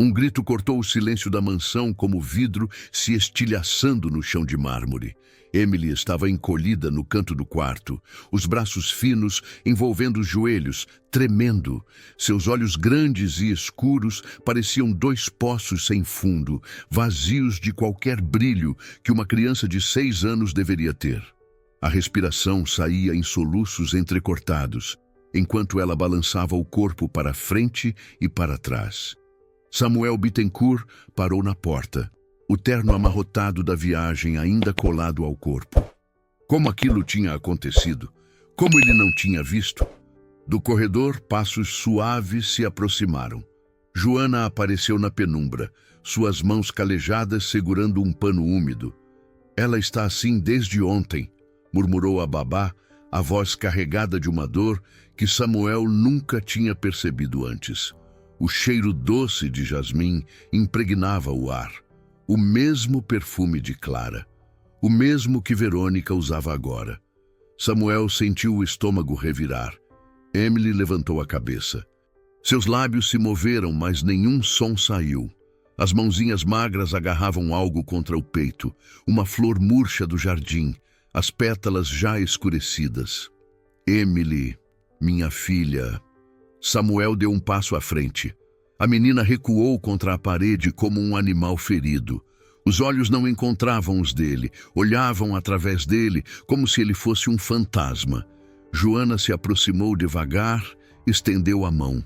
Um grito cortou o silêncio da mansão como vidro se estilhaçando no chão de mármore. Emily estava encolhida no canto do quarto, os braços finos envolvendo os joelhos, tremendo. Seus olhos grandes e escuros pareciam dois poços sem fundo, vazios de qualquer brilho que uma criança de 6 anos deveria ter. A respiração saía em soluços entrecortados, enquanto ela balançava o corpo para frente e para trás. Samuel Bittencourt parou na porta, o terno amarrotado da viagem ainda colado ao corpo. Como aquilo tinha acontecido? Como ele não tinha visto? Do corredor, passos suaves se aproximaram. Joana apareceu na penumbra, suas mãos calejadas segurando um pano úmido. Ela está assim desde ontem, murmurou a babá, a voz carregada de uma dor que Samuel nunca tinha percebido antes. O cheiro doce de jasmim impregnava o ar. O mesmo perfume de Clara. O mesmo que Verônica usava agora. Samuel sentiu o estômago revirar. Emily levantou a cabeça. Seus lábios se moveram, mas nenhum som saiu. As mãozinhas magras agarravam algo contra o peito, uma flor murcha do jardim, as pétalas já escurecidas. Emily, minha filha. Samuel deu um passo à frente. A menina recuou contra a parede como um animal ferido. Os olhos não encontravam os dele, olhavam através dele como se ele fosse um fantasma. Joana se aproximou devagar, estendeu a mão.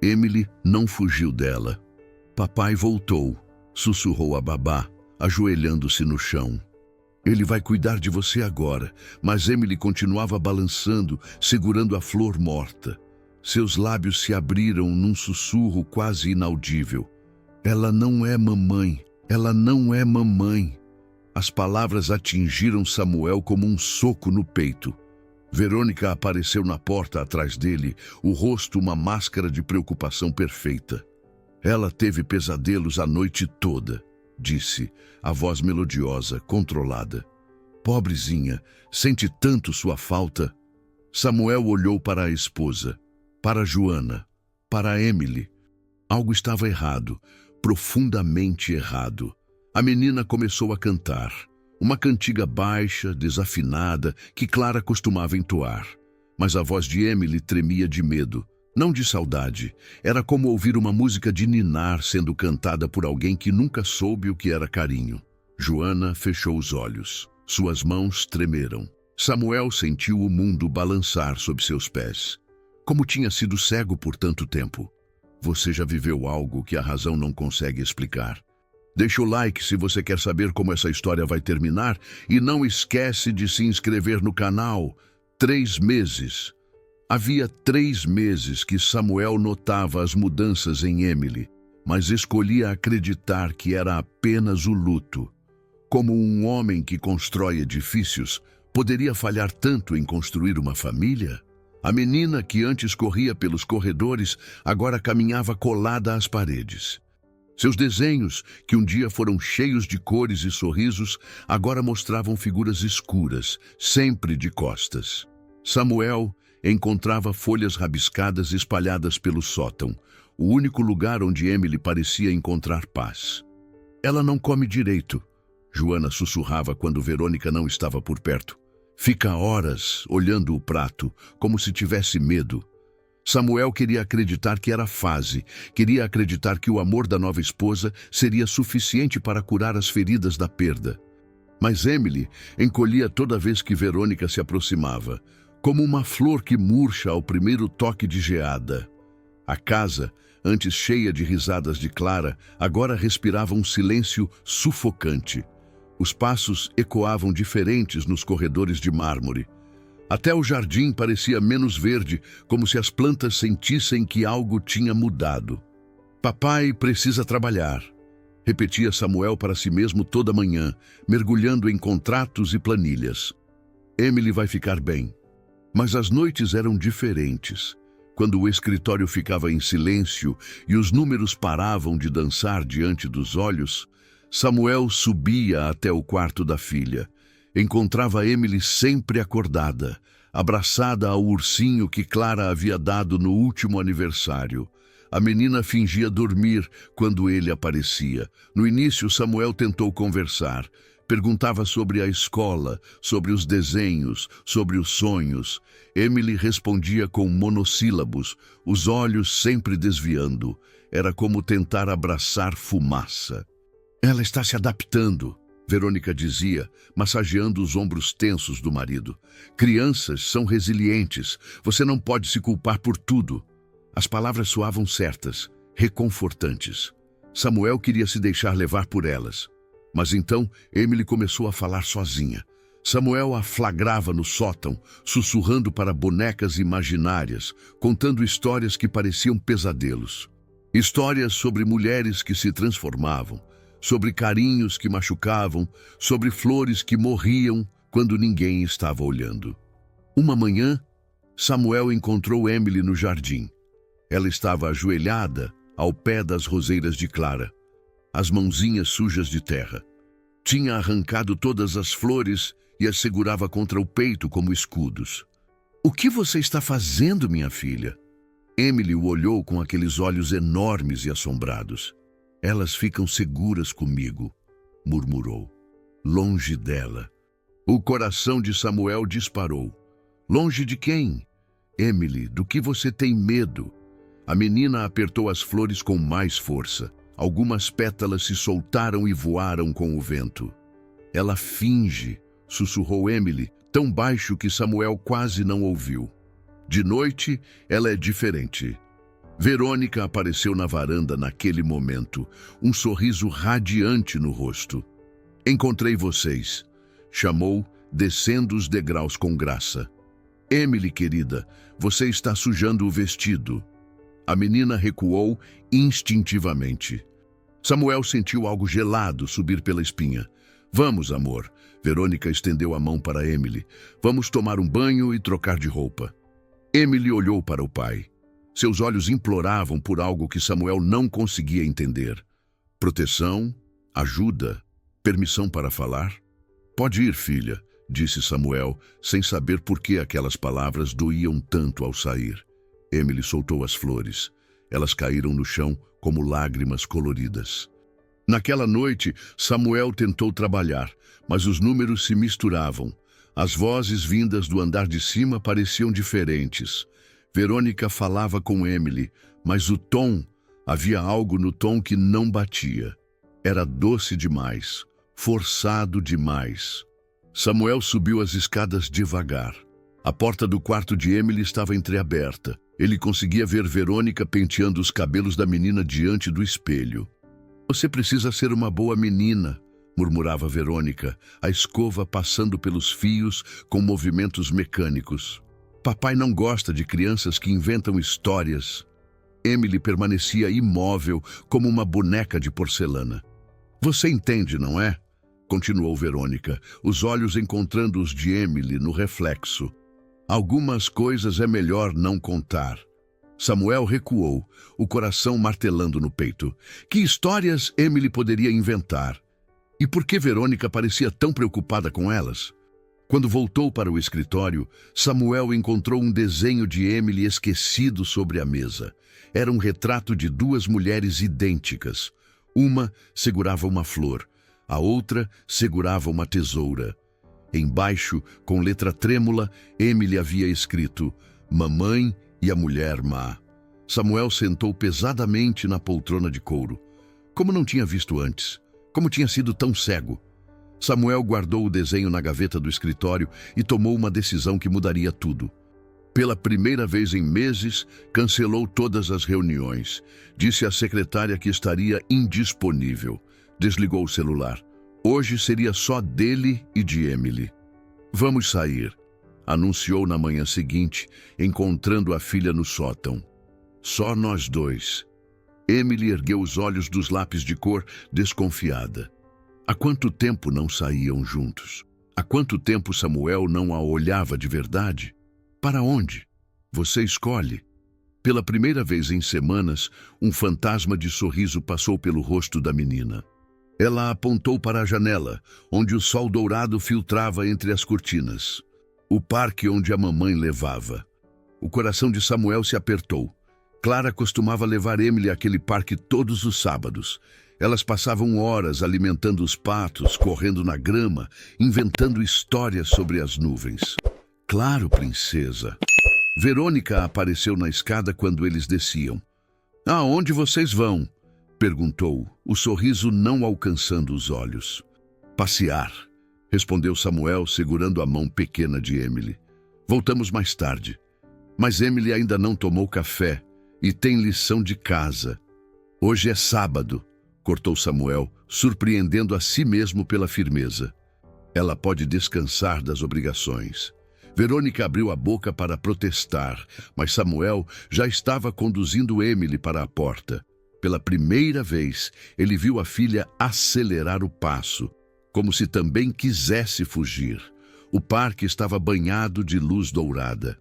Emily não fugiu dela. Papai voltou, sussurrou a babá, ajoelhando-se no chão. Ele vai cuidar de você agora, mas Emily continuava balançando, segurando a flor morta. Seus lábios se abriram num sussurro quase inaudível. Ela não é mamãe, ela não é mamãe. As palavras atingiram Samuel como um soco no peito. Verônica apareceu na porta atrás dele, o rosto uma máscara de preocupação perfeita. Ela teve pesadelos a noite toda, disse, a voz melodiosa, controlada. Pobrezinha, sente tanto sua falta. Samuel olhou para a esposa, para Joana, para Emily. Algo estava errado, profundamente errado. A menina começou a cantar. Uma cantiga baixa, desafinada, que Clara costumava entoar. Mas a voz de Emily tremia de medo, não de saudade. Era como ouvir uma música de ninar sendo cantada por alguém que nunca soube o que era carinho. Joana fechou os olhos. Suas mãos tremeram. Samuel sentiu o mundo balançar sob seus pés. Como tinha sido cego por tanto tempo. Você já viveu algo que a razão não consegue explicar. Deixa o like se você quer saber como essa história vai terminar e não esquece de se inscrever no canal. 3 meses. Havia 3 meses que Samuel notava as mudanças em Emily, mas escolhia acreditar que era apenas o luto. Como um homem que constrói edifícios, poderia falhar tanto em construir uma família? A menina que antes corria pelos corredores, agora caminhava colada às paredes. Seus desenhos, que um dia foram cheios de cores e sorrisos, agora mostravam figuras escuras, sempre de costas. Samuel encontrava folhas rabiscadas espalhadas pelo sótão, o único lugar onde Emily parecia encontrar paz. Ela não come direito, Joana sussurrava quando Verônica não estava por perto. Fica horas olhando o prato, como se tivesse medo. Samuel queria acreditar que era fase, queria acreditar que o amor da nova esposa seria suficiente para curar as feridas da perda. Mas Emily encolhia toda vez que Verônica se aproximava, como uma flor que murcha ao primeiro toque de geada. A casa, antes cheia de risadas de Clara, agora respirava um silêncio sufocante. Os passos ecoavam diferentes nos corredores de mármore. Até o jardim parecia menos verde, como se as plantas sentissem que algo tinha mudado. Papai precisa trabalhar, repetia Samuel para si mesmo toda manhã, mergulhando em contratos e planilhas. Emily vai ficar bem. Mas as noites eram diferentes. Quando o escritório ficava em silêncio e os números paravam de dançar diante dos olhos, Samuel subia até o quarto da filha. Encontrava Emily sempre acordada, abraçada ao ursinho que Clara havia dado no último aniversário. A menina fingia dormir quando ele aparecia. No início, Samuel tentou conversar. Perguntava sobre a escola, sobre os desenhos, sobre os sonhos. Emily respondia com monossílabos, os olhos sempre desviando. Era como tentar abraçar fumaça. Ela está se adaptando, Verônica dizia, massageando os ombros tensos do marido. Crianças são resilientes. Você não pode se culpar por tudo. As palavras soavam certas, reconfortantes. Samuel queria se deixar levar por elas. Mas então Emily começou a falar sozinha. Samuel a flagrava no sótão, sussurrando para bonecas imaginárias, contando histórias que pareciam pesadelos. Histórias sobre mulheres que se transformavam, sobre carinhos que machucavam, sobre flores que morriam quando ninguém estava olhando. Uma manhã, Samuel encontrou Emily no jardim. Ela estava ajoelhada ao pé das roseiras de Clara, as mãozinhas sujas de terra. Tinha arrancado todas as flores e as segurava contra o peito como escudos. "O que você está fazendo, minha filha?" Emily o olhou com aqueles olhos enormes e assombrados. "Elas ficam seguras comigo", murmurou. Longe dela. O coração de Samuel disparou. "Longe de quem?" "Emily, do que você tem medo?" A menina apertou as flores com mais força. Algumas pétalas se soltaram e voaram com o vento. "Ela finge", sussurrou Emily, tão baixo que Samuel quase não ouviu. "De noite, ela é diferente." Verônica apareceu na varanda naquele momento, um sorriso radiante no rosto. "Encontrei vocês", chamou, descendo os degraus com graça. "Emily, querida, você está sujando o vestido." A menina recuou instintivamente. Samuel sentiu algo gelado subir pela espinha. "Vamos, amor." Verônica estendeu a mão para Emily. "Vamos tomar um banho e trocar de roupa." Emily olhou para o pai. Seus olhos imploravam por algo que Samuel não conseguia entender. Proteção, ajuda, permissão para falar? "Pode ir, filha", disse Samuel, sem saber por que aquelas palavras doíam tanto ao sair. Emily soltou as flores. Elas caíram no chão como lágrimas coloridas. Naquela noite, Samuel tentou trabalhar, mas os números se misturavam. As vozes vindas do andar de cima pareciam diferentes. Verônica falava com Emily, mas o tom, havia algo no tom que não batia. Era doce demais, forçado demais. Samuel subiu as escadas devagar. A porta do quarto de Emily estava entreaberta. Ele conseguia ver Verônica penteando os cabelos da menina diante do espelho. "Você precisa ser uma boa menina", murmurava Verônica, a escova passando pelos fios com movimentos mecânicos. "Papai não gosta de crianças que inventam histórias." Emily permanecia imóvel como uma boneca de porcelana. "Você entende, não é?" continuou Verônica, os olhos encontrando os de Emily no reflexo. "Algumas coisas é melhor não contar." Samuel recuou, o coração martelando no peito. Que histórias Emily poderia inventar? E por que Verônica parecia tão preocupada com elas? Quando voltou para o escritório, Samuel encontrou um desenho de Emily esquecido sobre a mesa. Era um retrato de duas mulheres idênticas. Uma segurava uma flor, a outra segurava uma tesoura. Embaixo, com letra trêmula, Emily havia escrito: "Mamãe e a mulher má." Samuel sentou pesadamente na poltrona de couro. Como não tinha visto antes? Como tinha sido tão cego? Samuel guardou o desenho na gaveta do escritório e tomou uma decisão que mudaria tudo. Pela primeira vez em meses, cancelou todas as reuniões. Disse à secretária que estaria indisponível. Desligou o celular. Hoje seria só dele e de Emily. "Vamos sair", anunciou na manhã seguinte, encontrando a filha no sótão. "Só nós dois." Emily ergueu os olhos dos lápis de cor, desconfiada. Há quanto tempo não saíam juntos? Há quanto tempo Samuel não a olhava de verdade? Para onde? Você escolhe. Pela primeira vez em semanas, um fantasma de sorriso passou pelo rosto da menina. Ela apontou para a janela, onde o sol dourado filtrava entre as cortinas. O parque onde a mamãe levava. O coração de Samuel se apertou. Clara costumava levar Emily àquele parque todos os sábados. Elas passavam horas alimentando os patos, correndo na grama, inventando histórias sobre as nuvens. Claro, princesa. Verônica apareceu na escada quando eles desciam. Aonde vocês vão? Perguntou, o sorriso não alcançando os olhos. Passear, respondeu Samuel, segurando a mão pequena de Emily. Voltamos mais tarde. Mas Emily ainda não tomou café e tem lição de casa. Hoje é sábado, cortou Samuel, surpreendendo a si mesmo pela firmeza. Ela pode descansar das obrigações. Verônica abriu a boca para protestar, mas Samuel já estava conduzindo Emily para a porta. Pela primeira vez, ele viu a filha acelerar o passo, como se também quisesse fugir. O parque estava banhado de luz dourada.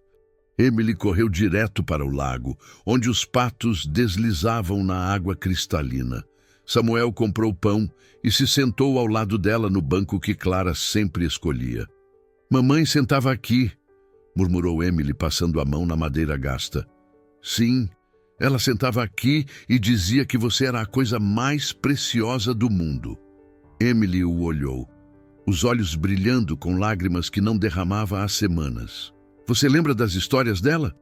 Emily correu direto para o lago, onde os patos deslizavam na água cristalina. Samuel comprou pão e se sentou ao lado dela no banco que Clara sempre escolhia. Mamãe sentava aqui, murmurou Emily, passando a mão na madeira gasta. Sim, ela sentava aqui e dizia que você era a coisa mais preciosa do mundo. Emily o olhou, os olhos brilhando com lágrimas que não derramava há semanas. Você lembra das histórias dela?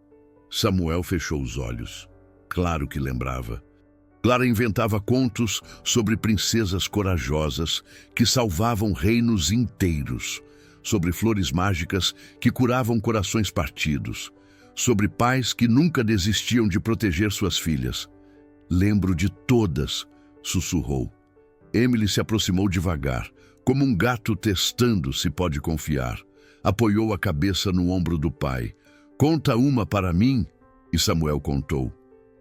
Samuel fechou os olhos. Claro que lembrava. Clara inventava contos sobre princesas corajosas que salvavam reinos inteiros, sobre flores mágicas que curavam corações partidos, sobre pais que nunca desistiam de proteger suas filhas. Lembro de todas, sussurrou. Emily se aproximou devagar, como um gato testando se pode confiar. Apoiou a cabeça no ombro do pai. Conta uma para mim, e Samuel contou.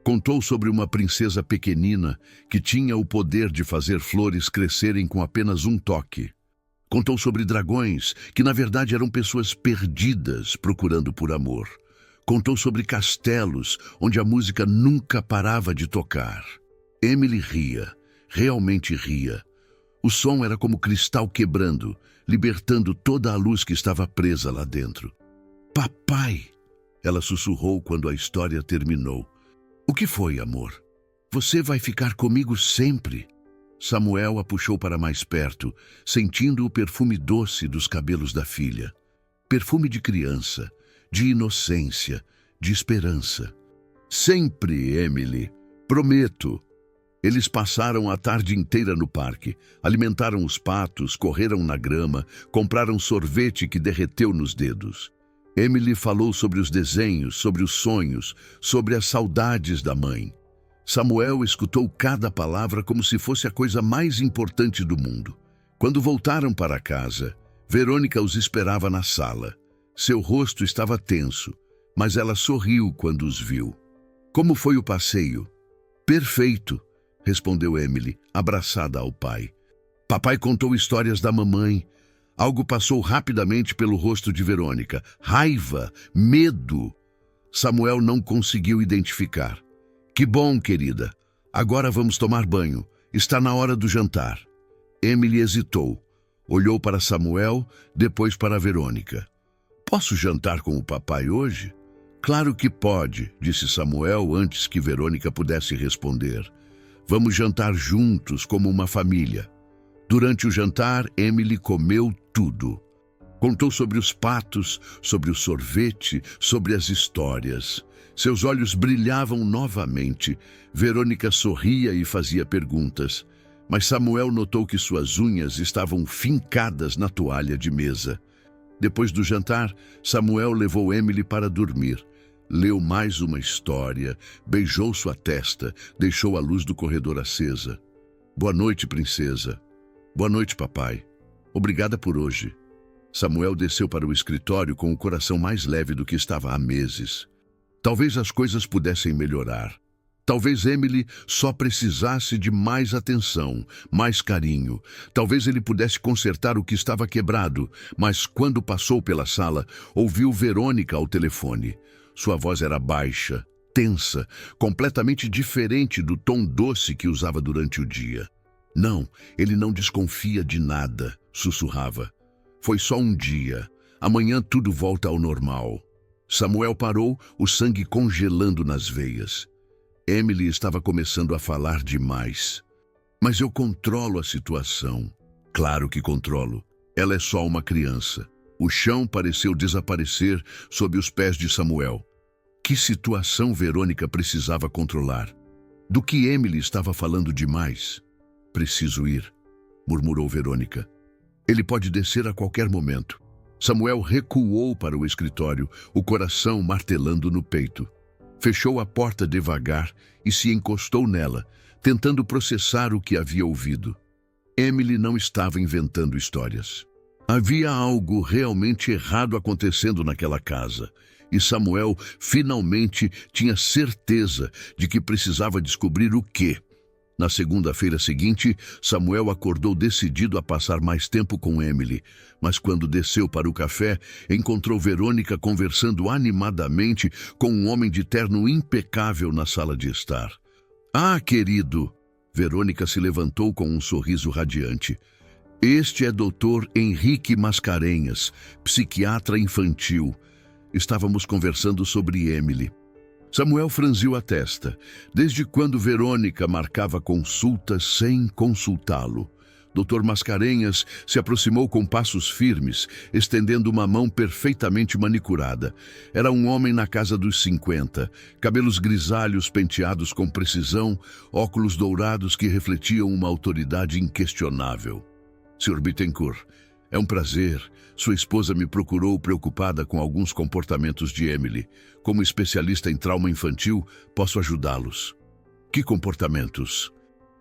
Contou sobre uma princesa pequenina que tinha o poder de fazer flores crescerem com apenas um toque. Contou sobre dragões, que na verdade eram pessoas perdidas procurando por amor. Contou sobre castelos, onde a música nunca parava de tocar. Emily ria, realmente ria. O som era como cristal quebrando, libertando toda a luz que estava presa lá dentro. Papai! Ela sussurrou quando a história terminou. O que foi, amor? Você vai ficar comigo sempre. Samuel a puxou para mais perto, sentindo o perfume doce dos cabelos da filha. Perfume de criança, de inocência, de esperança. Sempre, Emily. Prometo. Eles passaram a tarde inteira no parque, alimentaram os patos, correram na grama, compraram sorvete que derreteu nos dedos. Emily falou sobre os desenhos, sobre os sonhos, sobre as saudades da mãe. Samuel escutou cada palavra como se fosse a coisa mais importante do mundo. Quando voltaram para casa, Verônica os esperava na sala. Seu rosto estava tenso, mas ela sorriu quando os viu. Como foi o passeio? Perfeito, respondeu Emily, abraçada ao pai. Papai contou histórias da mamãe. Algo passou rapidamente pelo rosto de Verônica. Raiva, medo. Samuel não conseguiu identificar. Que bom, querida. Agora vamos tomar banho. Está na hora do jantar. Emily hesitou. Olhou para Samuel, depois para Verônica. Posso jantar com o papai hoje? Claro que pode, disse Samuel antes que Verônica pudesse responder. Vamos jantar juntos como uma família. Durante o jantar, Emily comeu tudo. Contou sobre os patos, sobre o sorvete, sobre as histórias. Seus olhos brilhavam novamente. Verônica sorria e fazia perguntas. Mas Samuel notou que suas unhas estavam fincadas na toalha de mesa. Depois do jantar, Samuel levou Emily para dormir. Leu mais uma história, beijou sua testa, deixou a luz do corredor acesa. Boa noite, princesa. Boa noite, papai. Obrigada por hoje. Samuel desceu para o escritório com o coração mais leve do que estava há meses. Talvez as coisas pudessem melhorar. Talvez Emily só precisasse de mais atenção, mais carinho. Talvez ele pudesse consertar o que estava quebrado, mas quando passou pela sala, ouviu Verônica ao telefone. Sua voz era baixa, tensa, completamente diferente do tom doce que usava durante o dia. Não, ele não desconfia de nada, sussurrava. Foi só um dia. Amanhã tudo volta ao normal. Samuel parou, o sangue congelando nas veias. Emily estava começando a falar demais. Mas eu controlo a situação. Claro que controlo. Ela é só uma criança. O chão pareceu desaparecer sob os pés de Samuel. Que situação Verônica precisava controlar? Do que Emily estava falando demais? Preciso ir, murmurou Verônica. Ele pode descer a qualquer momento. Samuel recuou para o escritório, o coração martelando no peito. Fechou a porta devagar e se encostou nela, tentando processar o que havia ouvido. Emily não estava inventando histórias. Havia algo realmente errado acontecendo naquela casa, e Samuel finalmente tinha certeza de que precisava descobrir o quê. Na segunda-feira seguinte, Samuel acordou decidido a passar mais tempo com Emily, mas quando desceu para o café, encontrou Verônica conversando animadamente com um homem de terno impecável na sala de estar. Ah, querido! Verônica se levantou com um sorriso radiante. Este é Dr. Henrique Mascarenhas, psiquiatra infantil. Estávamos conversando sobre Emily. Samuel franziu a testa. Desde quando Verônica marcava consultas sem consultá-lo? Dr. Mascarenhas se aproximou com passos firmes, estendendo uma mão perfeitamente manicurada. Era um homem na casa dos 50, cabelos grisalhos penteados com precisão, óculos dourados que refletiam uma autoridade inquestionável. Sr. Bittencourt, é um prazer. Sua esposa me procurou preocupada com alguns comportamentos de Emily. Como especialista em trauma infantil, posso ajudá-los. Que comportamentos?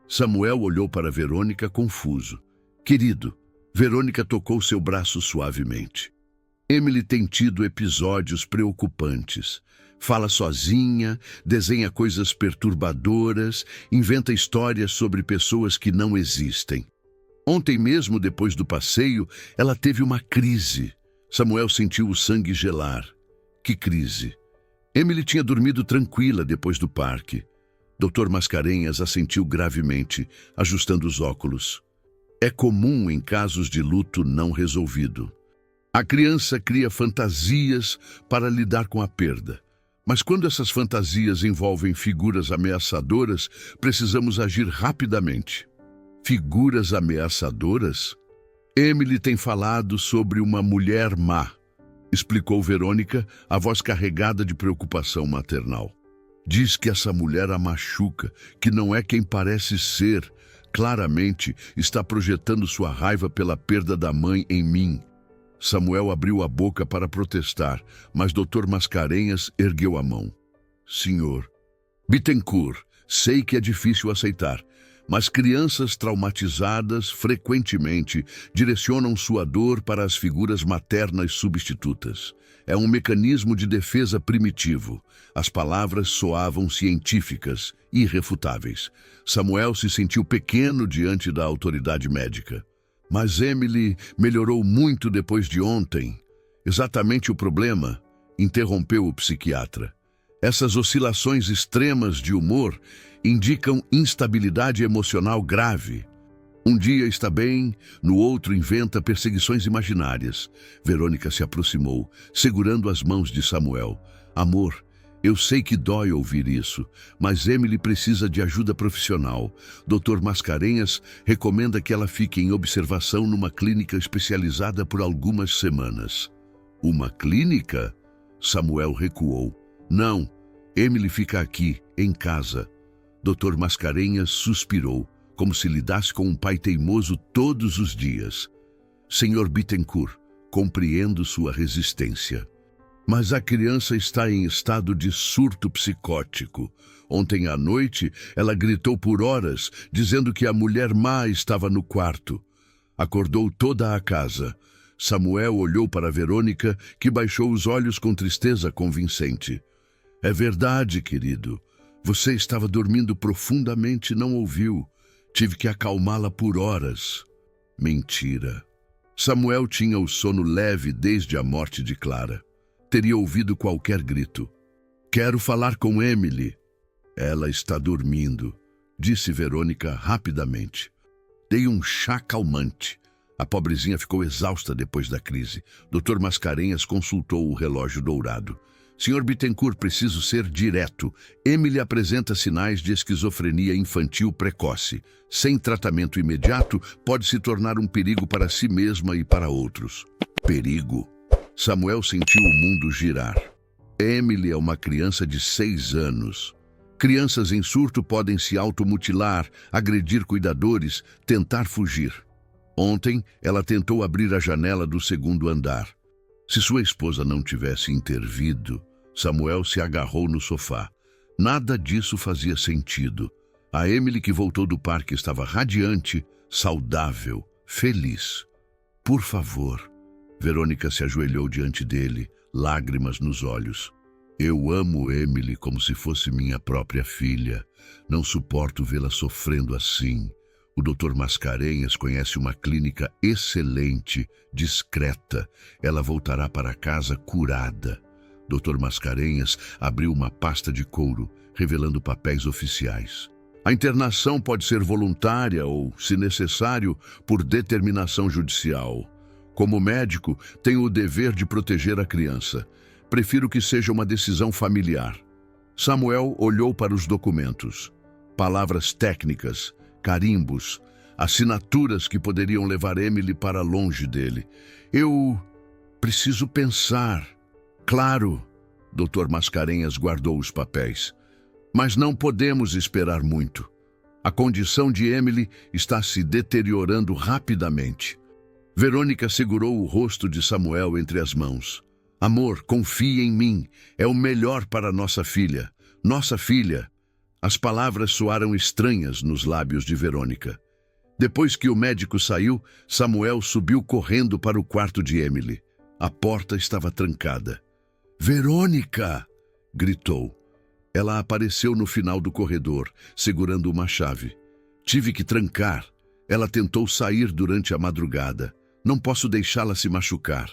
Samuel olhou para Verônica confuso. Querido, Verônica tocou seu braço suavemente. Emily tem tido episódios preocupantes. Fala sozinha, desenha coisas perturbadoras, inventa histórias sobre pessoas que não existem. Ontem mesmo, depois do passeio, ela teve uma crise. Samuel sentiu o sangue gelar. Que crise? Emily tinha dormido tranquila depois do parque. Dr. Mascarenhas assentiu gravemente, ajustando os óculos. É comum em casos de luto não resolvido. A criança cria fantasias para lidar com a perda. Mas quando essas fantasias envolvem figuras ameaçadoras, precisamos agir rapidamente. Figuras ameaçadoras? Emily tem falado sobre uma mulher má, explicou Verônica, a voz carregada de preocupação maternal. Diz que essa mulher a machuca, que não é quem parece ser. Claramente está projetando sua raiva pela perda da mãe em mim. Samuel abriu a boca para protestar, mas Dr. Mascarenhas ergueu a mão. Senhor Bittencourt, sei que é difícil aceitar, mas crianças traumatizadas frequentemente direcionam sua dor para as figuras maternas substitutas. É um mecanismo de defesa primitivo. As palavras soavam científicas, irrefutáveis. Samuel se sentiu pequeno diante da autoridade médica. Mas Emily melhorou muito depois de ontem. Exatamente o problema, interrompeu o psiquiatra. Essas oscilações extremas de humor indicam instabilidade emocional grave. Um dia está bem, no outro inventa perseguições imaginárias. Verônica se aproximou, segurando as mãos de Samuel. Amor, eu sei que dói ouvir isso, mas Emily precisa de ajuda profissional. Dr. Mascarenhas recomenda que ela fique em observação numa clínica especializada por algumas semanas. Uma clínica? Samuel recuou. Não, Emily fica aqui, em casa. Dr. Mascarenhas suspirou, como se lidasse com um pai teimoso todos os dias. Sr. Bittencourt, compreendo sua resistência. Mas a criança está em estado de surto psicótico. Ontem à noite, ela gritou por horas, dizendo que a mulher má estava no quarto. Acordou toda a casa. Samuel olhou para Verônica, que baixou os olhos com tristeza convincente. É verdade, querido. Você estava dormindo profundamente e não ouviu. Tive que acalmá-la por horas. Mentira. Samuel tinha o sono leve desde a morte de Clara. Teria ouvido qualquer grito. Quero falar com Emily. Ela está dormindo, disse Verônica rapidamente. Dei um chá calmante. A pobrezinha ficou exausta depois da crise. Dr. Mascarenhas consultou o relógio dourado. Sr. Bittencourt, preciso ser direto. Emily apresenta sinais de esquizofrenia infantil precoce. Sem tratamento imediato, pode se tornar um perigo para si mesma e para outros. Perigo? Samuel sentiu o mundo girar. Emily é uma criança de 6 anos. Crianças em surto podem se automutilar, agredir cuidadores, tentar fugir. Ontem, ela tentou abrir a janela do 2º andar. Se sua esposa não tivesse intervido, Samuel se agarrou no sofá. Nada disso fazia sentido. A Emily que voltou do parque estava radiante, saudável, feliz. Por favor. Verônica se ajoelhou diante dele, lágrimas nos olhos. Eu amo Emily como se fosse minha própria filha. Não suporto vê-la sofrendo assim. O Dr. Mascarenhas conhece uma clínica excelente, discreta. Ela voltará para casa curada. Dr. Mascarenhas abriu uma pasta de couro, revelando papéis oficiais. A internação pode ser voluntária ou, se necessário, por determinação judicial. Como médico, tenho o dever de proteger a criança. Prefiro que seja uma decisão familiar. Samuel olhou para os documentos. Palavras técnicas, carimbos, assinaturas que poderiam levar Emily para longe dele. Eu preciso pensar. Claro, Dr. Mascarenhas guardou os papéis. Mas não podemos esperar muito. A condição de Emily está se deteriorando rapidamente. Verônica segurou o rosto de Samuel entre as mãos. Amor, confie em mim. É o melhor para nossa filha. Nossa filha. As palavras soaram estranhas nos lábios de Verônica. Depois que o médico saiu, Samuel subiu correndo para o quarto de Emily. A porta estava trancada. Verônica! Gritou. Ela apareceu no final do corredor, segurando uma chave. Tive que trancar. Ela tentou sair durante a madrugada. Não posso deixá-la se machucar.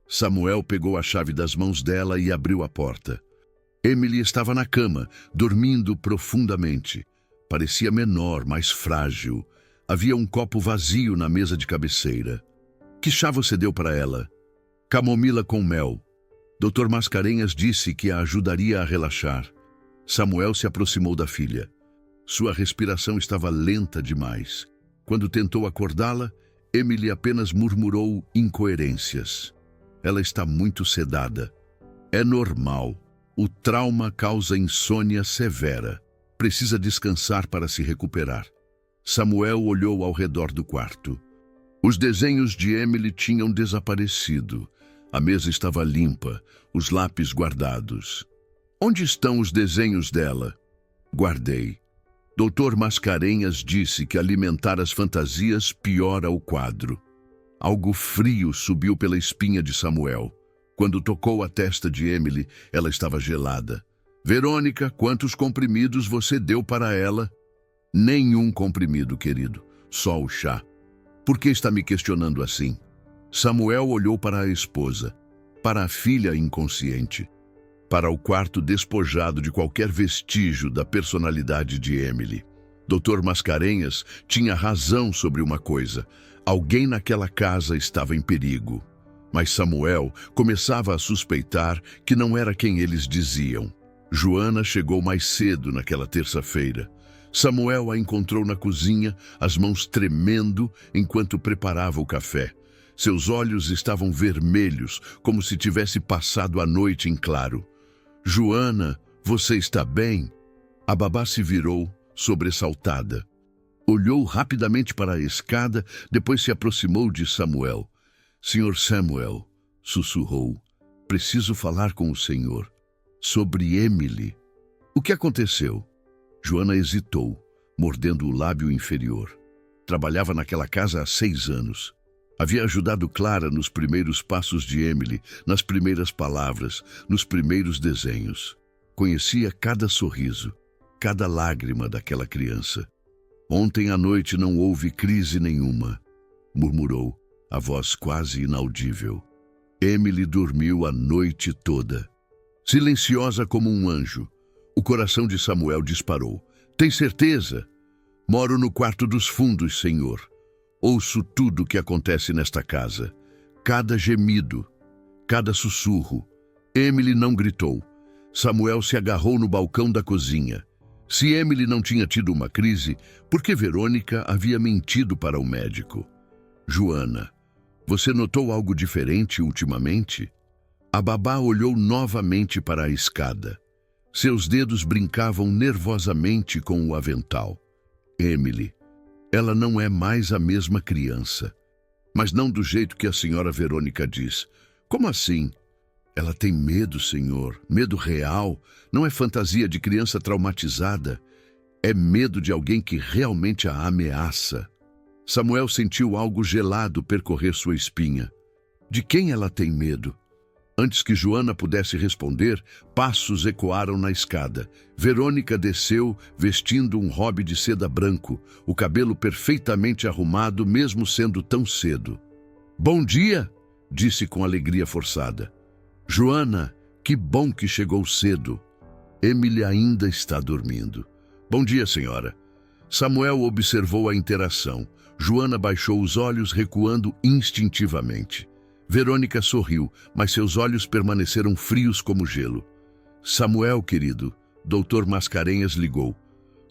Samuel pegou a chave das mãos dela e abriu a porta. Emily estava na cama, dormindo profundamente. Parecia menor, mais frágil. Havia um copo vazio na mesa de cabeceira. Que chá você deu para ela? Camomila com mel. Dr. Mascarenhas disse que a ajudaria a relaxar. Samuel se aproximou da filha. Sua respiração estava lenta demais. Quando tentou acordá-la, Emily apenas murmurou incoerências. Ela está muito sedada. É normal. O trauma causa insônia severa. Precisa descansar para se recuperar. Samuel olhou ao redor do quarto. Os desenhos de Emily tinham desaparecido. A mesa estava limpa, os lápis guardados. Onde estão os desenhos dela? Guardei. Dr. Mascarenhas disse que alimentar as fantasias piora o quadro. Algo frio subiu pela espinha de Samuel. Quando tocou a testa de Emily, ela estava gelada. Verônica, quantos comprimidos você deu para ela? Nenhum comprimido, querido. Só o chá. Por que está me questionando assim? Samuel olhou para a esposa, para a filha inconsciente, para o quarto despojado de qualquer vestígio da personalidade de Emily. Dr. Mascarenhas tinha razão sobre uma coisa. Alguém naquela casa estava em perigo. Mas Samuel começava a suspeitar que não era quem eles diziam. Joana chegou mais cedo naquela terça-feira. Samuel a encontrou na cozinha, as mãos tremendo enquanto preparava o café. Seus olhos estavam vermelhos, como se tivesse passado a noite em claro. Joana, você está bem? A babá se virou, sobressaltada. Olhou rapidamente para a escada, depois se aproximou de Samuel. Sr. Samuel, sussurrou, preciso falar com o senhor. Sobre Emily. O que aconteceu? Joana hesitou, mordendo o lábio inferior. Trabalhava naquela casa há 6 anos. Havia ajudado Clara nos primeiros passos de Emily, nas primeiras palavras, nos primeiros desenhos. Conhecia cada sorriso, cada lágrima daquela criança. Ontem à noite não houve crise nenhuma, murmurou, a voz quase inaudível. Emily dormiu a noite toda. Silenciosa como um anjo, o coração de Samuel disparou. Tem certeza? Moro no quarto dos fundos, senhor. Ouço tudo o que acontece nesta casa. Cada gemido, cada sussurro. Emily não gritou, Samuel se agarrou no balcão da cozinha. Se Emily não tinha tido uma crise, por que Verônica havia mentido para o médico? Joana, você notou algo diferente ultimamente? A babá olhou novamente para a escada. Seus dedos brincavam nervosamente com o avental. Emily, ela não é mais a mesma criança. Mas não do jeito que a senhora Verônica diz. Como assim? Ela tem medo, senhor. Medo real. Não é fantasia de criança traumatizada. É medo de alguém que realmente a ameaça. Samuel sentiu algo gelado percorrer sua espinha. De quem ela tem medo? Antes que Joana pudesse responder, passos ecoaram na escada. Verônica desceu, vestindo um robe de seda branco, o cabelo perfeitamente arrumado, mesmo sendo tão cedo. Bom dia, disse com alegria forçada. Joana, que bom que chegou cedo. Emily ainda está dormindo. Bom dia, senhora. Samuel observou a interação. Joana baixou os olhos, recuando instintivamente. Verônica sorriu, mas seus olhos permaneceram frios como gelo. Samuel, querido, Dr. Mascarenhas ligou.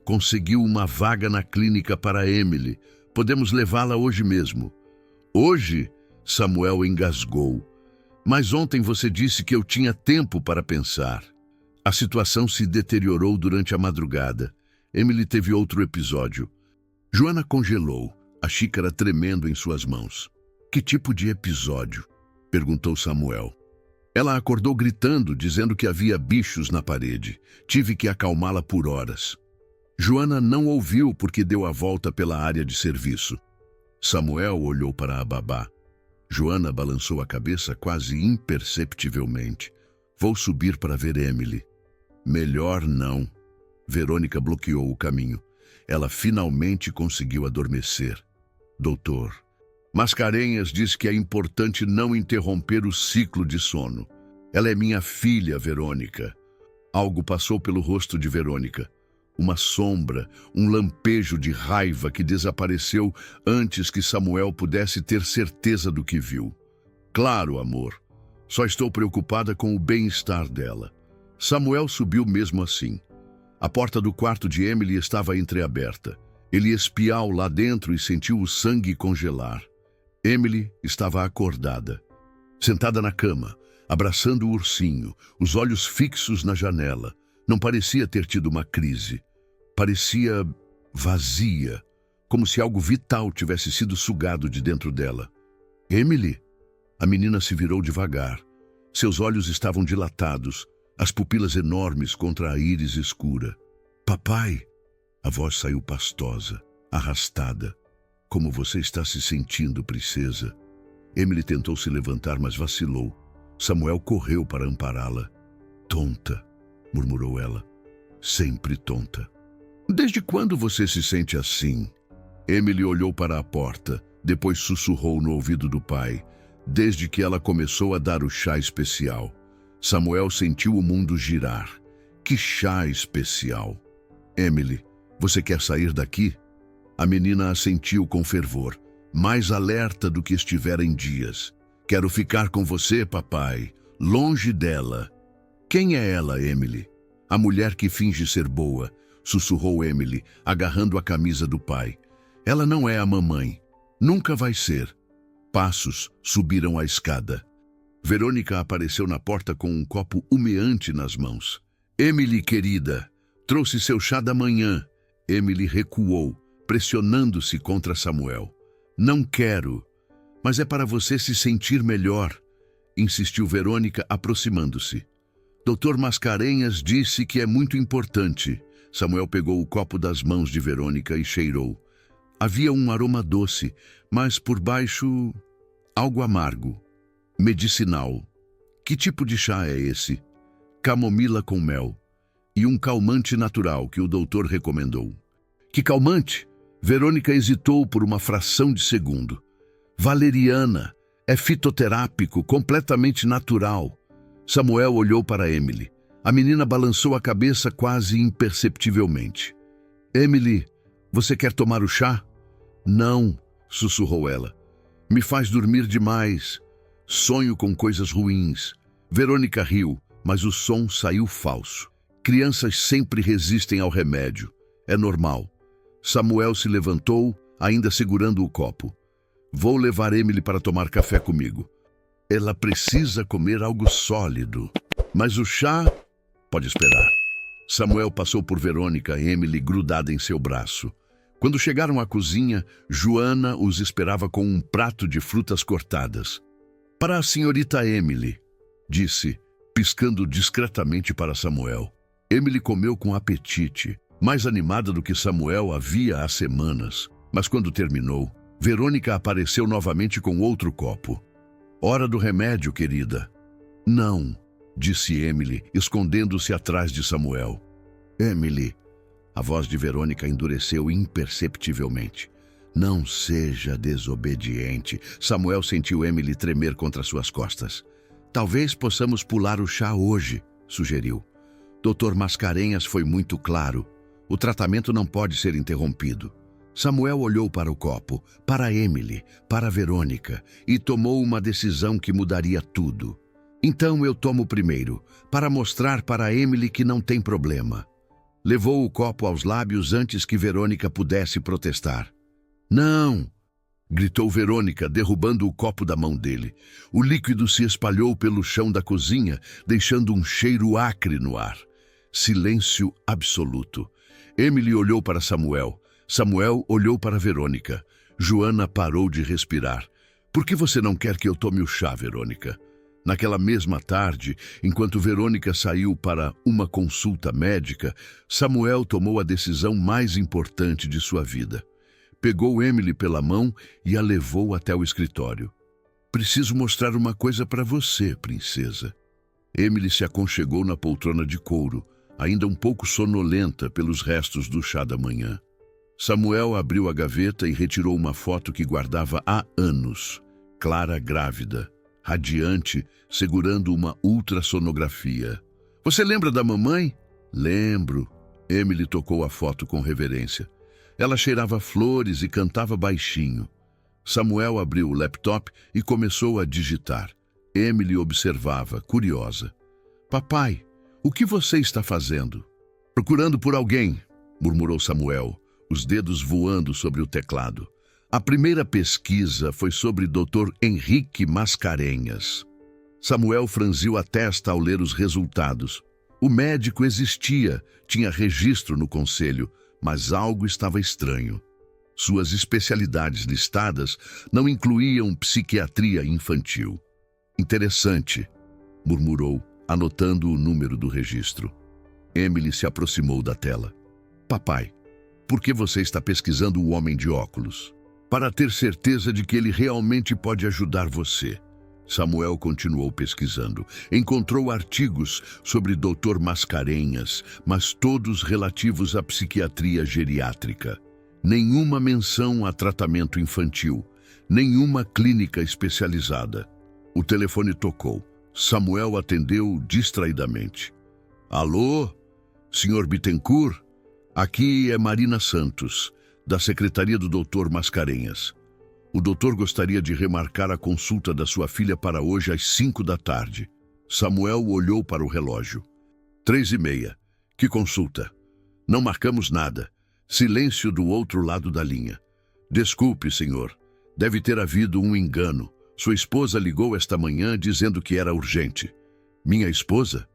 Conseguiu uma vaga na clínica para Emily. Podemos levá-la hoje mesmo. Hoje? Samuel engasgou. Mas ontem você disse que eu tinha tempo para pensar. A situação se deteriorou durante a madrugada. Emily teve outro episódio. Joana congelou, a xícara tremendo em suas mãos. Que tipo de episódio? Perguntou Samuel. Ela acordou gritando, dizendo que havia bichos na parede. Tive que acalmá-la por horas. Joana não ouviu porque deu a volta pela área de serviço. Samuel olhou para a babá. Joana balançou a cabeça quase imperceptivelmente. Vou subir para ver Emily. Melhor não. Verônica bloqueou o caminho. Ela finalmente conseguiu adormecer. Doutor, Mascarenhas diz que é importante não interromper o ciclo de sono. Ela é minha filha, Verônica. Algo passou pelo rosto de Verônica. Uma sombra, um lampejo de raiva que desapareceu antes que Samuel pudesse ter certeza do que viu. Claro, amor. Só estou preocupada com o bem-estar dela. Samuel subiu mesmo assim. A porta do quarto de Emily estava entreaberta. Ele espiou lá dentro e sentiu o sangue congelar. Emily estava acordada, sentada na cama, abraçando o ursinho, os olhos fixos na janela. Não parecia ter tido uma crise. Parecia vazia, como se algo vital tivesse sido sugado de dentro dela. Emily? A menina se virou devagar. Seus olhos estavam dilatados, as pupilas enormes contra a íris escura. Papai! A voz saiu pastosa, arrastada. Como você está se sentindo, princesa? Emily tentou se levantar, mas vacilou. Samuel correu para ampará-la. Tonta, murmurou ela. Sempre tonta. Desde quando você se sente assim? Emily olhou para a porta, depois sussurrou no ouvido do pai. Desde que ela começou a dar o chá especial. Samuel sentiu o mundo girar. Que chá especial! Emily, você quer sair daqui? A menina assentiu com fervor, mais alerta do que estivera em dias. Quero ficar com você, papai, longe dela. Quem é ela, Emily? A mulher que finge ser boa, sussurrou Emily, agarrando a camisa do pai. Ela não é a mamãe. Nunca vai ser. Passos subiram a escada. Verônica apareceu na porta com um copo humeante nas mãos. Emily, querida, trouxe seu chá da manhã. Emily recuou, pressionando-se contra Samuel. Não quero, mas é para você se sentir melhor, insistiu Verônica, aproximando-se. Dr. Mascarenhas disse que é muito importante. Samuel pegou o copo das mãos de Verônica e cheirou. Havia um aroma doce, mas por baixo algo amargo, medicinal. Que tipo de chá é esse? Camomila com mel e um calmante natural que o doutor recomendou. Que calmante? Verônica hesitou por uma fração de segundo. Valeriana, é fitoterápico, completamente natural. Samuel olhou para Emily. A menina balançou a cabeça quase imperceptivelmente. Emily, você quer tomar o chá? Não, sussurrou ela. Me faz dormir demais. Sonho com coisas ruins. Verônica riu, mas o som saiu falso. Crianças sempre resistem ao remédio. É normal. Samuel se levantou, ainda segurando o copo. Vou levar Emily para tomar café comigo. Ela precisa comer algo sólido. Mas o chá pode esperar. Samuel passou por Verônica e Emily grudada em seu braço. Quando chegaram à cozinha, Joana os esperava com um prato de frutas cortadas. Para a senhorita Emily, disse, piscando discretamente para Samuel. Emily comeu com apetite, mais animada do que Samuel havia há semanas. Mas quando terminou, Verônica apareceu novamente com outro copo. Hora do remédio, querida. Não, disse Emily, escondendo-se atrás de Samuel. Emily, a voz de Verônica endureceu imperceptivelmente. Não seja desobediente. Samuel sentiu Emily tremer contra suas costas. Talvez possamos pular o chá hoje, sugeriu. Dr. Mascarenhas foi muito claro. O tratamento não pode ser interrompido. Samuel olhou para o copo, para Emily, para Verônica e tomou uma decisão que mudaria tudo. Então eu tomo primeiro, para mostrar para Emily que não tem problema. Levou o copo aos lábios antes que Verônica pudesse protestar. Não! Gritou Verônica, derrubando o copo da mão dele. O líquido se espalhou pelo chão da cozinha, deixando um cheiro acre no ar. Silêncio absoluto. Emily olhou para Samuel. Samuel olhou para Verônica. Joana parou de respirar. Por que você não quer que eu tome o chá, Verônica? Naquela mesma tarde, enquanto Verônica saiu para uma consulta médica, Samuel tomou a decisão mais importante de sua vida. Pegou Emily pela mão e a levou até o escritório. Preciso mostrar uma coisa para você, princesa. Emily se aconchegou na poltrona de couro, ainda um pouco sonolenta pelos restos do chá da manhã. Samuel abriu a gaveta e retirou uma foto que guardava há anos. Clara grávida, radiante, segurando uma ultrassonografia. Você lembra da mamãe? Lembro. Emily tocou a foto com reverência. Ela cheirava flores e cantava baixinho. Samuel abriu o laptop e começou a digitar. Emily observava, curiosa. Papai, o que você está fazendo? Procurando por alguém, murmurou Samuel, os dedos voando sobre o teclado. A primeira pesquisa foi sobre Dr. Henrique Mascarenhas. Samuel franziu a testa ao ler os resultados. O médico existia, tinha registro no conselho, mas algo estava estranho. Suas especialidades listadas não incluíam psiquiatria infantil. Interessante, murmurou, anotando o número do registro. Emily se aproximou da tela. Papai, por que você está pesquisando o homem de óculos? Para ter certeza de que ele realmente pode ajudar você. Samuel continuou pesquisando. Encontrou artigos sobre Dr. Mascarenhas, mas todos relativos à psiquiatria geriátrica. Nenhuma menção a tratamento infantil, nenhuma clínica especializada. O telefone tocou. Samuel atendeu distraidamente. Alô? Senhor Bittencourt? Aqui é Marina Santos, da Secretaria do Dr. Mascarenhas. O doutor gostaria de remarcar a consulta da sua filha para hoje às 5 da tarde. Samuel olhou para o relógio. 3:30. Que consulta? Não marcamos nada. Silêncio do outro lado da linha. Desculpe, senhor. Deve ter havido um engano. Sua esposa ligou esta manhã dizendo que era urgente. Minha esposa?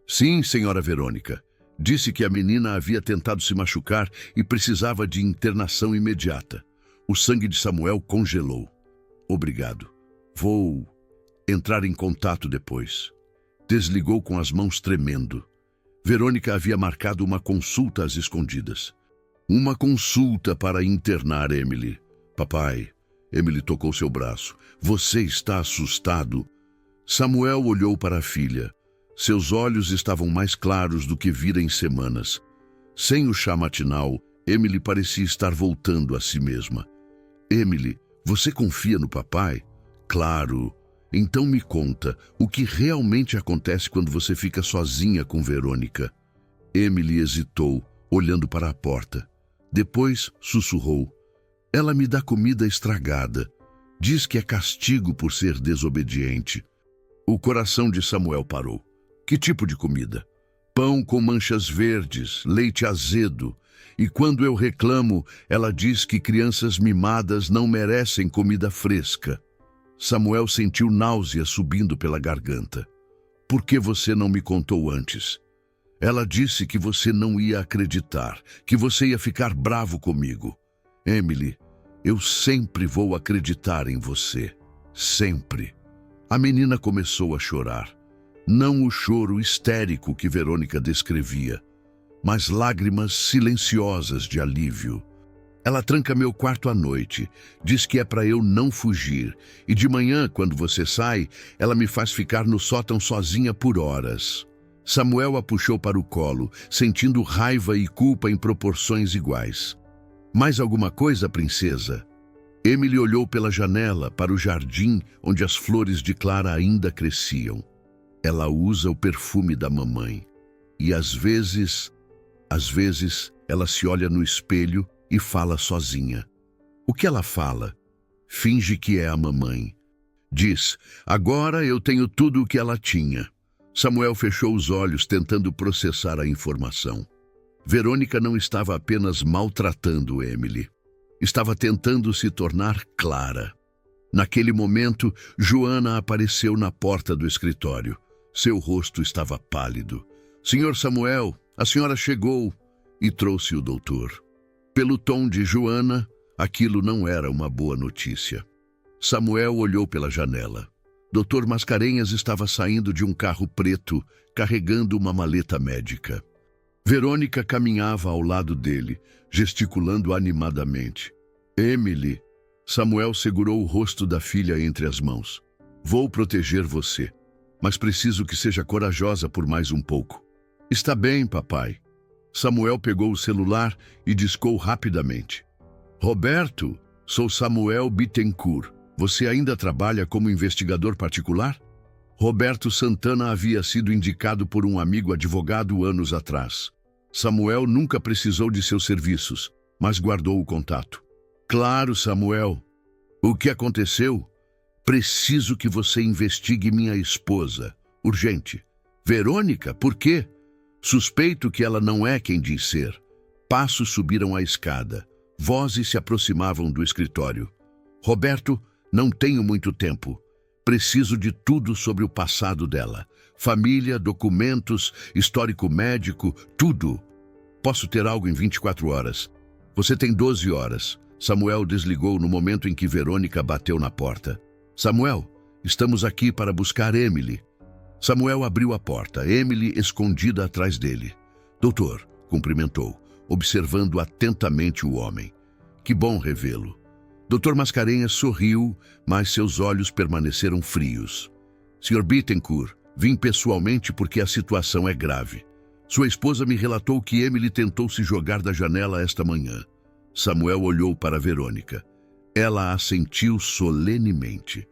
Sim, senhora Verônica. Disse que a menina havia tentado se machucar e precisava de internação imediata. O sangue de Samuel congelou. Obrigado. Vou entrar em contato depois. Desligou com as mãos tremendo. Verônica havia marcado uma consulta às escondidas. Uma consulta para internar Emily. Papai, Emily tocou seu braço. Você está assustado? Samuel olhou para a filha. Seus olhos estavam mais claros do que vira em semanas. Sem o chá matinal, Emily parecia estar voltando a si mesma. Emily, você confia no papai? Claro. Então me conta, o que realmente acontece quando você fica sozinha com Verônica? Emily hesitou, olhando para a porta. Depois sussurrou. Ela me dá comida estragada. Diz que é castigo por ser desobediente. O coração de Samuel parou. Que tipo de comida? Pão com manchas verdes, leite azedo. E quando eu reclamo, ela diz que crianças mimadas não merecem comida fresca. Samuel sentiu náusea subindo pela garganta. Por que você não me contou antes? Ela disse que você não ia acreditar, que você ia ficar bravo comigo. Emily, eu sempre vou acreditar em você. Sempre. A menina começou a chorar. Não o choro histérico que Verônica descrevia, mas lágrimas silenciosas de alívio. Ela tranca meu quarto à noite, diz que é para eu não fugir, e de manhã, quando você sai, ela me faz ficar no sótão sozinha por horas. Samuel a puxou para o colo, sentindo raiva e culpa em proporções iguais. Mais alguma coisa, princesa? Emily olhou pela janela para o jardim onde as flores de Clara ainda cresciam. Ela usa o perfume da mamãe. E às vezes, ela se olha no espelho e fala sozinha. O que ela fala? Finge que é a mamãe. Diz, agora eu tenho tudo o que ela tinha. Samuel fechou os olhos tentando processar a informação. Verônica não estava apenas maltratando Emily. Estava tentando se tornar Clara. Naquele momento, Joana apareceu na porta do escritório. Seu rosto estava pálido. Senhor Samuel, a senhora chegou, e trouxe o doutor. Pelo tom de Joana, aquilo não era uma boa notícia. Samuel olhou pela janela. Dr. Mascarenhas estava saindo de um carro preto, carregando uma maleta médica. Verônica caminhava ao lado dele, gesticulando animadamente. Emily, Samuel segurou o rosto da filha entre as mãos. Vou proteger você, mas preciso que seja corajosa por mais um pouco. Está bem, papai. Samuel pegou o celular e discou rapidamente. Roberto, sou Samuel Bittencourt. Você ainda trabalha como investigador particular? Roberto Santana havia sido indicado por um amigo advogado anos atrás. Samuel nunca precisou de seus serviços, mas guardou o contato. Claro, Samuel. O que aconteceu? Preciso que você investigue minha esposa. Urgente. Verônica, por quê? Suspeito que ela não é quem diz ser. Passos subiram a escada. Vozes se aproximavam do escritório. Roberto, não tenho muito tempo. Preciso de tudo sobre o passado dela. Família, documentos, histórico médico, tudo. Posso ter algo em 24 horas. Você tem 12 horas. Samuel desligou no momento em que Verônica bateu na porta. Samuel, estamos aqui para buscar Emily. Samuel abriu a porta, Emily escondida atrás dele. Doutor, cumprimentou, observando atentamente o homem. Que bom revê-lo. Dr. Mascarenhas sorriu, mas seus olhos permaneceram frios. Sr. Bittencourt, vim pessoalmente porque a situação é grave. Sua esposa me relatou que Emily tentou se jogar da janela esta manhã. Samuel olhou para Verônica. Ela assentiu solenemente.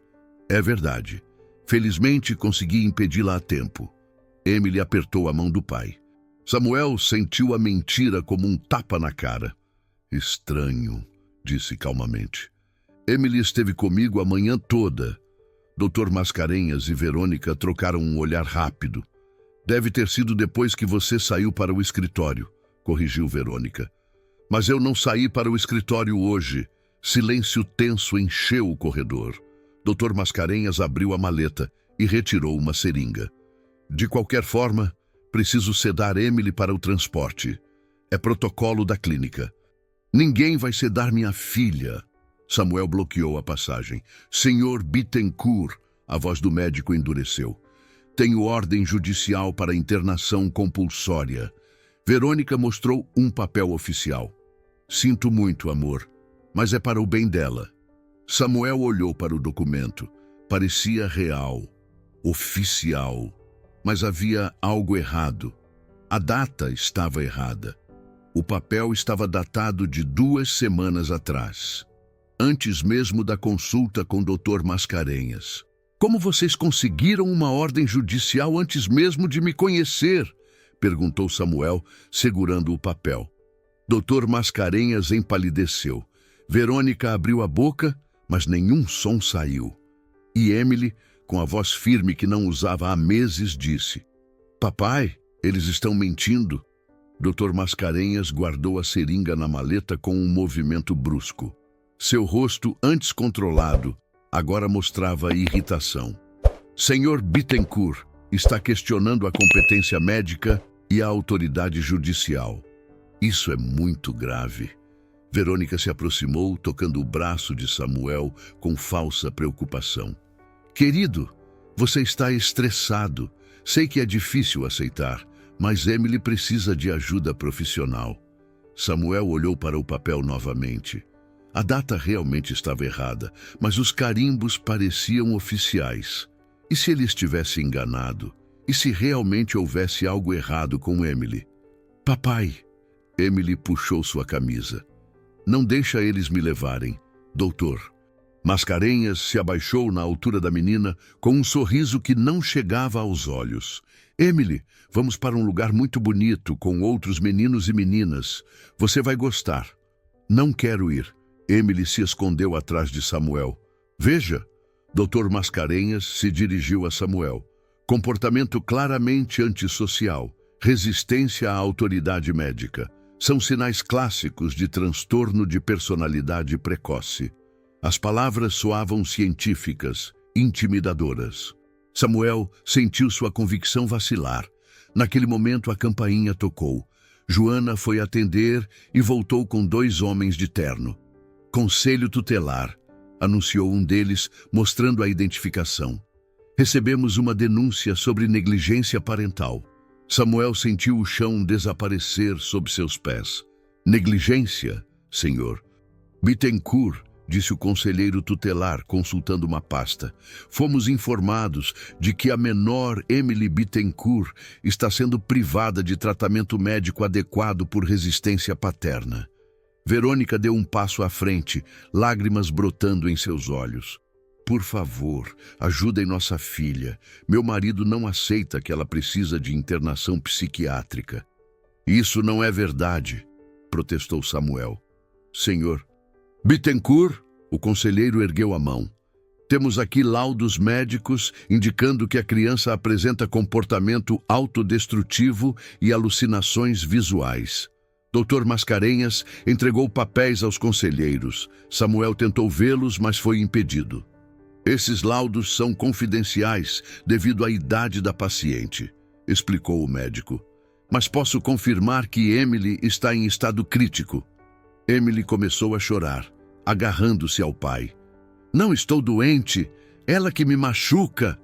É verdade. Felizmente consegui impedi-la a tempo. Emily apertou a mão do pai. Samuel sentiu a mentira como um tapa na cara. Estranho, disse calmamente. Emily esteve comigo a manhã toda. Dr. Mascarenhas e Verônica trocaram um olhar rápido. Deve ter sido depois que você saiu para o escritório, corrigiu Verônica. Mas eu não saí para o escritório hoje. Silêncio tenso encheu o corredor. Dr. Mascarenhas abriu a maleta e retirou uma seringa. De qualquer forma, preciso sedar Emily para o transporte. É protocolo da clínica. Ninguém vai sedar minha filha. Samuel bloqueou a passagem. Senhor Bittencourt, a voz do médico endureceu. Tenho ordem judicial para internação compulsória. Verônica mostrou um papel oficial. Sinto muito, amor, mas é para o bem dela. Samuel olhou para o documento. Parecia real, oficial, mas havia algo errado. A data estava errada. O papel estava datado de 2 semanas atrás, antes mesmo da consulta com o Dr. Mascarenhas. Como vocês conseguiram uma ordem judicial antes mesmo de me conhecer? Perguntou Samuel, segurando o papel. Dr. Mascarenhas empalideceu. Verônica abriu a boca, mas nenhum som saiu. E Emily, com a voz firme que não usava há meses, disse: Papai, eles estão mentindo. Dr. Mascarenhas guardou a seringa na maleta com um movimento brusco. Seu rosto, antes controlado, agora mostrava irritação. Senhor Bittencourt está questionando a competência médica e a autoridade judicial. Isso é muito grave. Verônica se aproximou, tocando o braço de Samuel com falsa preocupação. Querido, você está estressado. Sei que é difícil aceitar, mas Emily precisa de ajuda profissional. Samuel olhou para o papel novamente. A data realmente estava errada, mas os carimbos pareciam oficiais. E se ele estivesse enganado? E se realmente houvesse algo errado com Emily? Papai! Emily puxou sua camisa. Não deixa eles me levarem, doutor. Mascarenhas se abaixou na altura da menina com um sorriso que não chegava aos olhos. Emily, vamos para um lugar muito bonito com outros meninos e meninas. Você vai gostar. Não quero ir. Emily se escondeu atrás de Samuel. Veja, Dr. Mascarenhas se dirigiu a Samuel. Comportamento claramente antissocial, resistência à autoridade médica. São sinais clássicos de transtorno de personalidade precoce. As palavras soavam científicas, intimidadoras. Samuel sentiu sua convicção vacilar. Naquele momento a campainha tocou. Joana foi atender e voltou com 2 homens de terno. Conselho tutelar, anunciou um deles, mostrando a identificação. Recebemos uma denúncia sobre negligência parental. Samuel sentiu o chão desaparecer sob seus pés. Negligência, senhor. Bittencourt, disse o conselheiro tutelar, consultando uma pasta. Fomos informados de que a menor Emily Bittencourt está sendo privada de tratamento médico adequado por resistência paterna. Verônica deu um passo à frente, lágrimas brotando em seus olhos. Por favor, ajudem nossa filha. Meu marido não aceita que ela precisa de internação psiquiátrica. Isso não é verdade, protestou Samuel. Senhor. Bittencourt, o conselheiro ergueu a mão. Temos aqui laudos médicos indicando que a criança apresenta comportamento autodestrutivo e alucinações visuais. Dr. Mascarenhas entregou papéis aos conselheiros. Samuel tentou vê-los, mas foi impedido. Esses laudos são confidenciais devido à idade da paciente, explicou o médico. Mas posso confirmar que Emily está em estado crítico. Emily começou a chorar, agarrando-se ao pai. Não estou doente, ela que me machuca.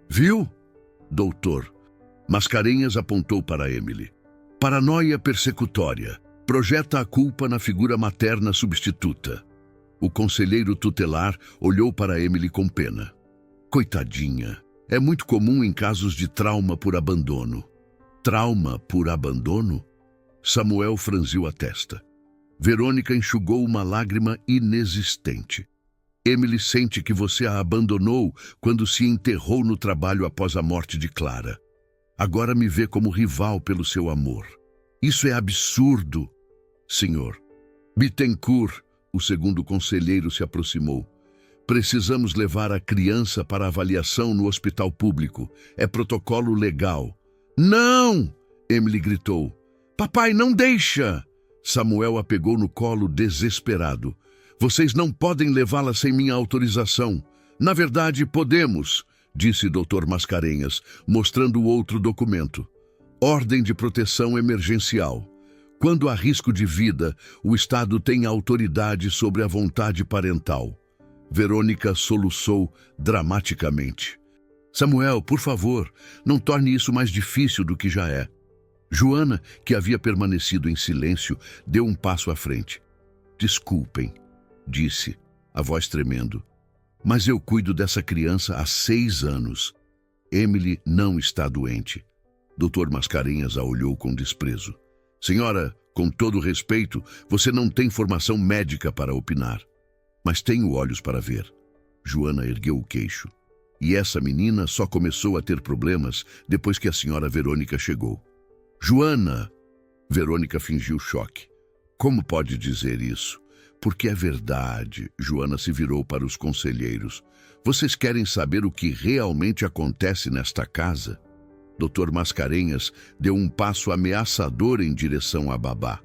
Viu? Doutor. Mascarenhas apontou para Emily. Paranoia persecutória. Projeta a culpa na figura materna substituta. O conselheiro tutelar olhou para Emily com pena. Coitadinha. É muito comum em casos de trauma por abandono. Trauma por abandono? Samuel franziu a testa. Verônica enxugou uma lágrima inexistente. Emily sente que você a abandonou quando se enterrou no trabalho após a morte de Clara. Agora me vê como rival pelo seu amor. Isso é absurdo, senhor. Bittencourt, o segundo conselheiro se aproximou. Precisamos levar a criança para avaliação no hospital público. É protocolo legal. Não! Emily gritou. Papai, não deixa! Samuel a pegou no colo desesperado. Vocês não podem levá-la sem minha autorização. Na verdade, podemos, disse Dr. Mascarenhas, mostrando o outro documento. Ordem de proteção emergencial. Quando há risco de vida, o Estado tem autoridade sobre a vontade parental. Verônica soluçou dramaticamente. Samuel, por favor, não torne isso mais difícil do que já é. Joana, que havia permanecido em silêncio, deu um passo à frente. Desculpem, disse, a voz tremendo. Mas eu cuido dessa criança há 6 anos. Emily não está doente. Dr. Mascarenhas a olhou com desprezo. Senhora, com todo respeito, você não tem formação médica para opinar. Mas tenho olhos para ver. Joana ergueu o queixo. E essa menina só começou a ter problemas depois que a senhora Verônica chegou. Joana! Verônica fingiu choque. Como pode dizer isso? Porque é verdade. Joana se virou para os conselheiros. Vocês querem saber o que realmente acontece nesta casa? Dr. Mascarenhas deu um passo ameaçador em direção a Babá.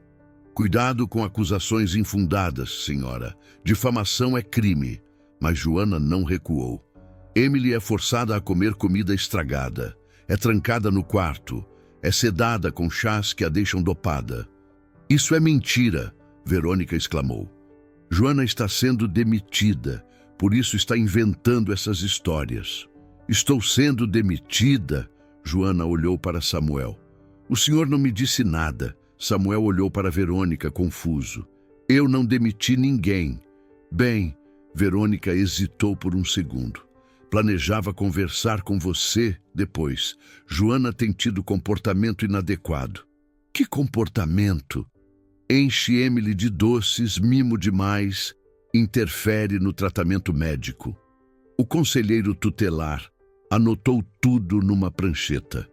Cuidado com acusações infundadas, senhora. Difamação é crime. Mas Joana não recuou. Emily é forçada a comer comida estragada. É trancada no quarto. É sedada com chás que a deixam dopada. Isso é mentira, Verônica exclamou. Joana está sendo demitida, por isso está inventando essas histórias. Estou sendo demitida? Joana olhou para Samuel. O senhor não me disse nada. Samuel olhou para Verônica, confuso. Eu não demiti ninguém. Bem, Verônica hesitou por um segundo. Planejava conversar com você depois. Joana tem tido comportamento inadequado. Que comportamento? Enche Emily de doces, mimo demais, interfere no tratamento médico. O conselheiro tutelar anotou tudo numa prancheta.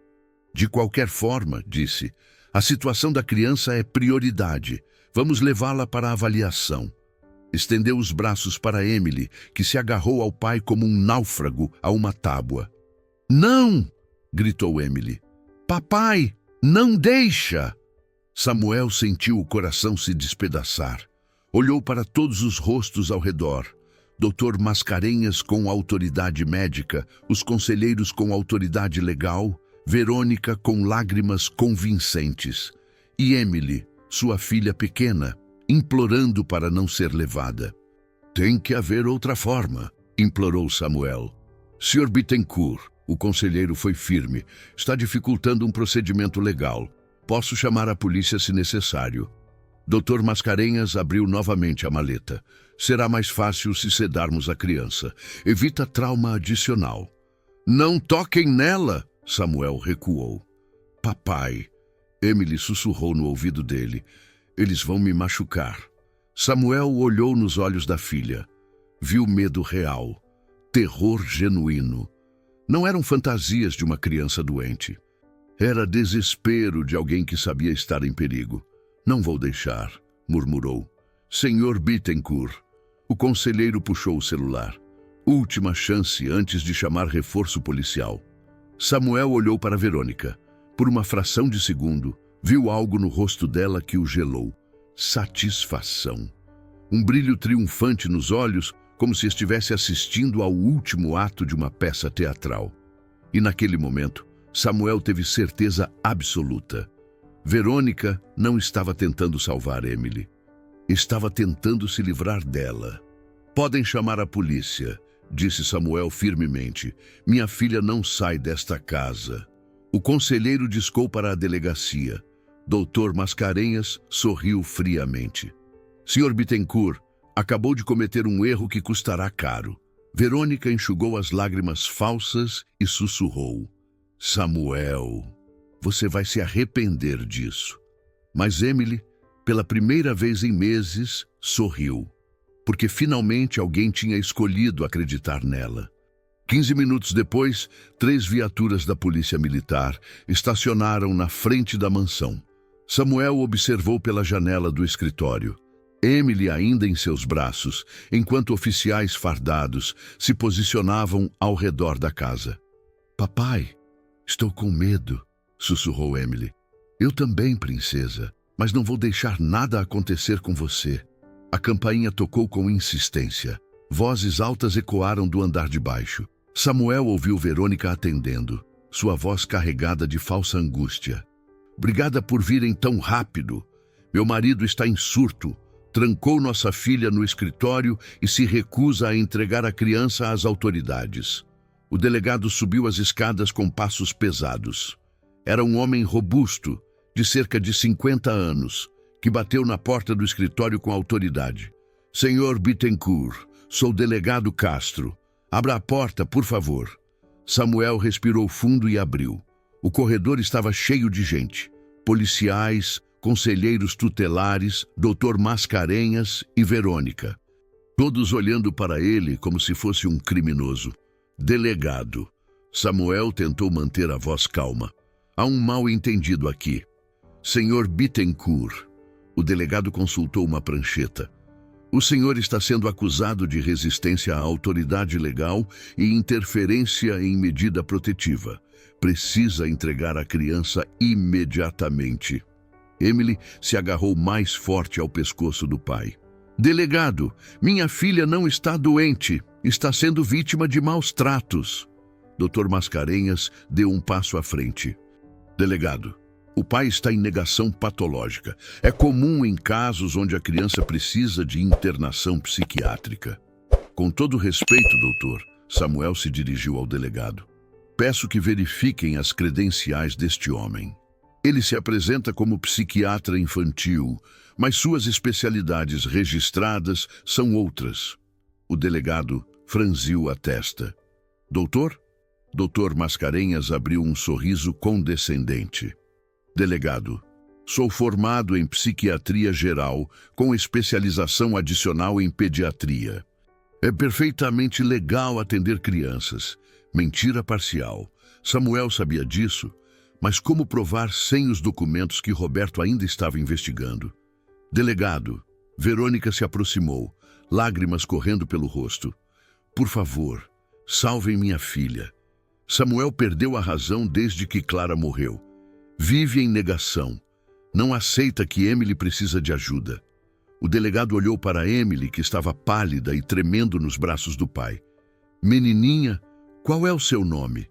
De qualquer forma, disse, a situação da criança é prioridade. Vamos levá-la para a avaliação. Estendeu os braços para Emily, que se agarrou ao pai como um náufrago a uma tábua. Não! Gritou Emily. Papai, não deixa! Samuel sentiu o coração se despedaçar. Olhou para todos os rostos ao redor. Dr. Mascarenhas com autoridade médica, os conselheiros com autoridade legal, Verônica com lágrimas convincentes. E Emily, sua filha pequena, implorando para não ser levada. Tem que haver outra forma, implorou Samuel. Sr. Bittencourt, o conselheiro foi firme, está dificultando um procedimento legal. Posso chamar a polícia se necessário. Dr. Mascarenhas abriu novamente a maleta. Será mais fácil se sedarmos a criança. Evita trauma adicional. Não toquem nela! Samuel recuou. Papai, Emily sussurrou no ouvido dele. Eles vão me machucar. Samuel olhou nos olhos da filha. Viu medo real. Terror genuíno. Não eram fantasias de uma criança doente. Era desespero de alguém que sabia estar em perigo. Não vou deixar, murmurou. Senhor Bittencourt. O conselheiro puxou o celular. Última chance antes de chamar reforço policial. Samuel olhou para Verônica. Por uma fração de segundo, viu algo no rosto dela que o gelou. Satisfação. Um brilho triunfante nos olhos, como se estivesse assistindo ao último ato de uma peça teatral. E naquele momento, Samuel teve certeza absoluta. Verônica não estava tentando salvar Emily. Estava tentando se livrar dela. Podem chamar a polícia, disse Samuel firmemente. Minha filha não sai desta casa. O conselheiro discou para a delegacia. Dr. Mascarenhas sorriu friamente. Sr. Bittencourt, acabou de cometer um erro que custará caro. Verônica enxugou as lágrimas falsas e sussurrou. Samuel, você vai se arrepender disso. Mas Emily, pela primeira vez em meses, sorriu. Porque finalmente alguém tinha escolhido acreditar nela. 15 minutos depois, 3 viaturas da polícia militar estacionaram na frente da mansão. Samuel observou pela janela do escritório. Emily ainda em seus braços, enquanto oficiais fardados se posicionavam ao redor da casa. Papai, estou com medo, sussurrou Emily. Eu também, princesa, mas não vou deixar nada acontecer com você. A campainha tocou com insistência. Vozes altas ecoaram do andar de baixo. Samuel ouviu Verônica atendendo, sua voz carregada de falsa angústia. Obrigada por virem tão rápido. Meu marido está em surto. Trancou nossa filha no escritório e se recusa a entregar a criança às autoridades. O delegado subiu as escadas com passos pesados. Era um homem robusto, de cerca de 50 anos, que bateu na porta do escritório com autoridade. Senhor Bittencourt, sou o delegado Castro. Abra a porta, por favor. Samuel respirou fundo e abriu. O corredor estava cheio de gente. Policiais, conselheiros tutelares, Dr. Mascarenhas e Verônica. Todos olhando para ele como se fosse um criminoso. Delegado. Samuel tentou manter a voz calma. Há um mal-entendido aqui. Senhor Bittencourt. O delegado consultou uma prancheta. O senhor está sendo acusado de resistência à autoridade legal e interferência em medida protetiva. Precisa entregar a criança imediatamente. Emily se agarrou mais forte ao pescoço do pai. Delegado, minha filha não está doente. Está sendo vítima de maus tratos. Dr. Mascarenhas deu um passo à frente. Delegado, o pai está em negação patológica. É comum em casos onde a criança precisa de internação psiquiátrica. Com todo respeito, doutor, Samuel se dirigiu ao delegado. Peço que verifiquem as credenciais deste homem. Ele se apresenta como psiquiatra infantil, mas suas especialidades registradas são outras. O delegado franziu a testa. Doutor? Dr. Mascarenhas abriu um sorriso condescendente. Delegado, sou formado em psiquiatria geral, com especialização adicional em pediatria. É perfeitamente legal atender crianças. Mentira parcial. Samuel sabia disso, mas como provar sem os documentos que Roberto ainda estava investigando? Delegado, Verônica se aproximou, lágrimas correndo pelo rosto. Por favor, salvem minha filha. Samuel perdeu a razão desde que Clara morreu. Vive em negação. Não aceita que Emily precisa de ajuda. O delegado olhou para Emily, que estava pálida e tremendo nos braços do pai. Menininha, qual é o seu nome?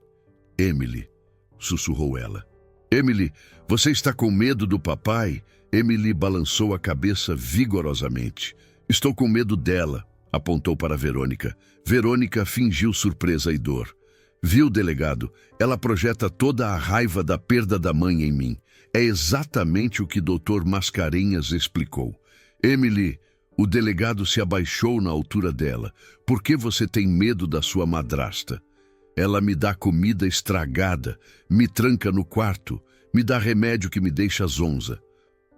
Emily, sussurrou ela. Emily, você está com medo do papai? Emily balançou a cabeça vigorosamente. Estou com medo dela, apontou para Verônica. Verônica fingiu surpresa e dor. Viu, delegado? Ela projeta toda a raiva da perda da mãe em mim. É exatamente o que Dr. Mascarenhas explicou. Emily, o delegado se abaixou na altura dela. Por que você tem medo da sua madrasta? Ela me dá comida estragada, me tranca no quarto, me dá remédio que me deixa zonza.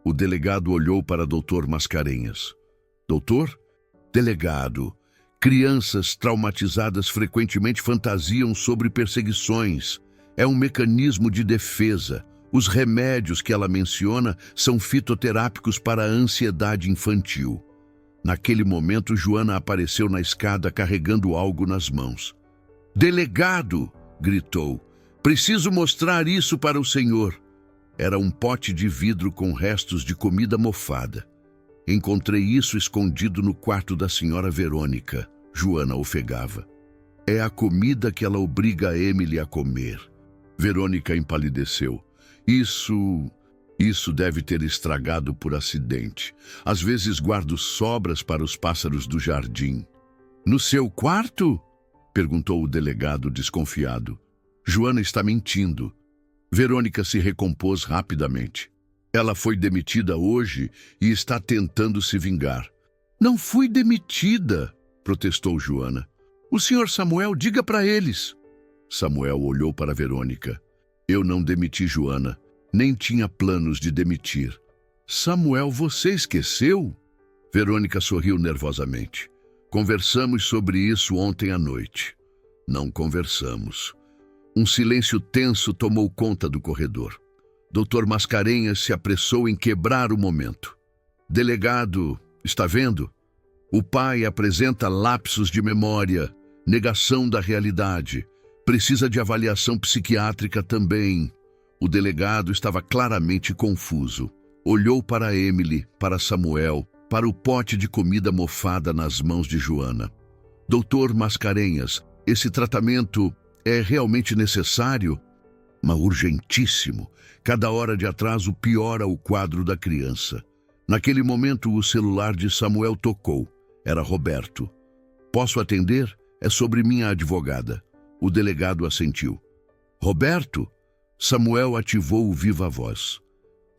O delegado olhou para Dr. Mascarenhas. Doutor? Delegado, crianças traumatizadas frequentemente fantasiam sobre perseguições. É um mecanismo de defesa. Os remédios que ela menciona são fitoterápicos para a ansiedade infantil. Naquele momento, Joana apareceu na escada carregando algo nas mãos. Delegado! Gritou. Preciso mostrar isso para o senhor. Era um pote de vidro com restos de comida mofada. Encontrei isso escondido no quarto da senhora Verônica. Joana ofegava. É a comida que ela obriga a Emily a comer. Verônica empalideceu. Isso deve ter estragado por acidente. Às vezes guardo sobras para os pássaros do jardim. No seu quarto? Perguntou o delegado desconfiado. Joana está mentindo. Verônica se recompôs rapidamente. Ela foi demitida hoje e está tentando se vingar. Não fui demitida, protestou Joana. O senhor Samuel, diga para eles. Samuel olhou para Verônica. Eu não demiti Joana, nem tinha planos de demitir. Samuel, você esqueceu? Verônica sorriu nervosamente. Conversamos sobre isso ontem à noite. Não conversamos. Um silêncio tenso tomou conta do corredor. Dr. Mascarenhas se apressou em quebrar o momento. Delegado, está vendo? O pai apresenta lapsos de memória, negação da realidade. Precisa de avaliação psiquiátrica também. O delegado estava claramente confuso. Olhou para Emily, para Samuel, para o pote de comida mofada nas mãos de Joana. Doutor Mascarenhas, esse tratamento é realmente necessário? Mas urgentíssimo. Cada hora de atraso piora o quadro da criança. Naquele momento, o celular de Samuel tocou. Era Roberto. Posso atender? É sobre minha advogada. O delegado assentiu. Roberto? Samuel ativou o viva-voz.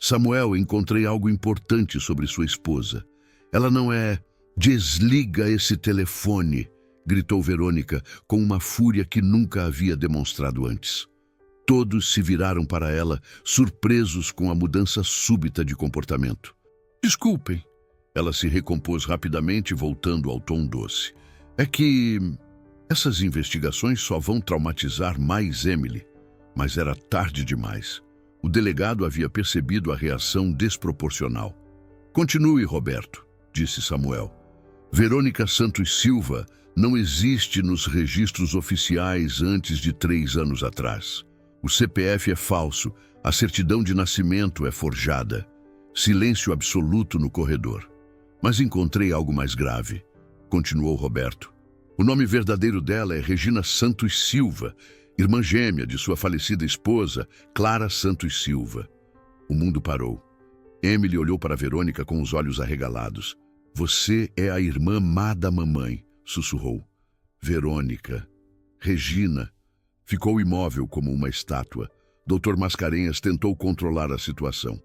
Samuel, encontrei algo importante sobre sua esposa. Ela não é... Desliga esse telefone, gritou Verônica com uma fúria que nunca havia demonstrado antes. Todos se viraram para ela, surpresos com a mudança súbita de comportamento. Desculpem. Ela se recompôs rapidamente, voltando ao tom doce. É que essas investigações só vão traumatizar mais Emily. Mas era tarde demais. O delegado havia percebido a reação desproporcional. Continue, Roberto, disse Samuel. Verônica Santos Silva não existe nos registros oficiais antes de 3 anos atrás. O CPF é falso, a certidão de nascimento é forjada. Silêncio absoluto no corredor. Mas encontrei algo mais grave, continuou Roberto. O nome verdadeiro dela é Regina Santos Silva, irmã gêmea de sua falecida esposa, Clara Santos Silva. O mundo parou. Emily olhou para Verônica com os olhos arregalados. Você é a irmã má da mamãe, sussurrou. Verônica. Regina. Ficou imóvel como uma estátua. Dr. Mascarenhas tentou controlar a situação.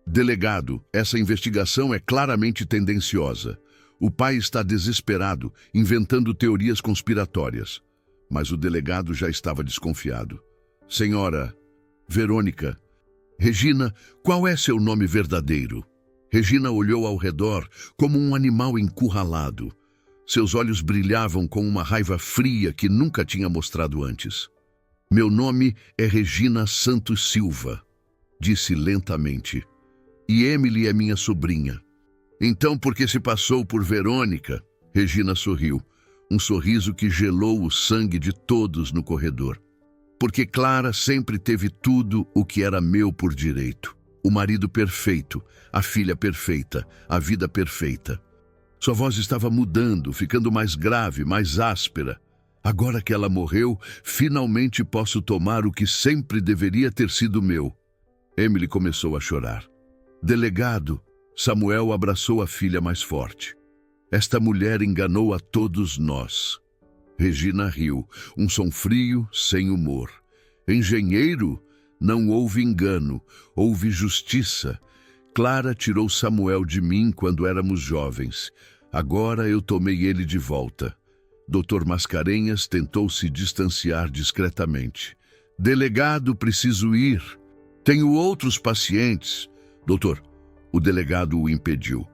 Delegado, essa investigação é claramente tendenciosa. O pai está desesperado, inventando teorias conspiratórias. Mas o delegado já estava desconfiado. Senhora, Verônica, Regina, qual é seu nome verdadeiro? Regina olhou ao redor como um animal encurralado. Seus olhos brilhavam com uma raiva fria que nunca tinha mostrado antes. Meu nome é Regina Santos Silva, disse lentamente. E Emily é minha sobrinha. Então, por que se passou por Verônica? Regina sorriu, um sorriso que gelou o sangue de todos no corredor. Porque Clara sempre teve tudo o que era meu por direito. O marido perfeito, a filha perfeita, a vida perfeita. Sua voz estava mudando, ficando mais grave, mais áspera. Agora que ela morreu, finalmente posso tomar o que sempre deveria ter sido meu. Emily começou a chorar. Delegado, Samuel abraçou a filha mais forte. Esta mulher enganou a todos nós. Regina riu, um som frio, sem humor. Engenheiro? Não houve engano, houve justiça. Clara tirou Samuel de mim quando éramos jovens. Agora eu tomei ele de volta. Dr. Mascarenhas tentou se distanciar discretamente. Delegado, preciso ir. Tenho outros pacientes. Doutor, o delegado o impediu.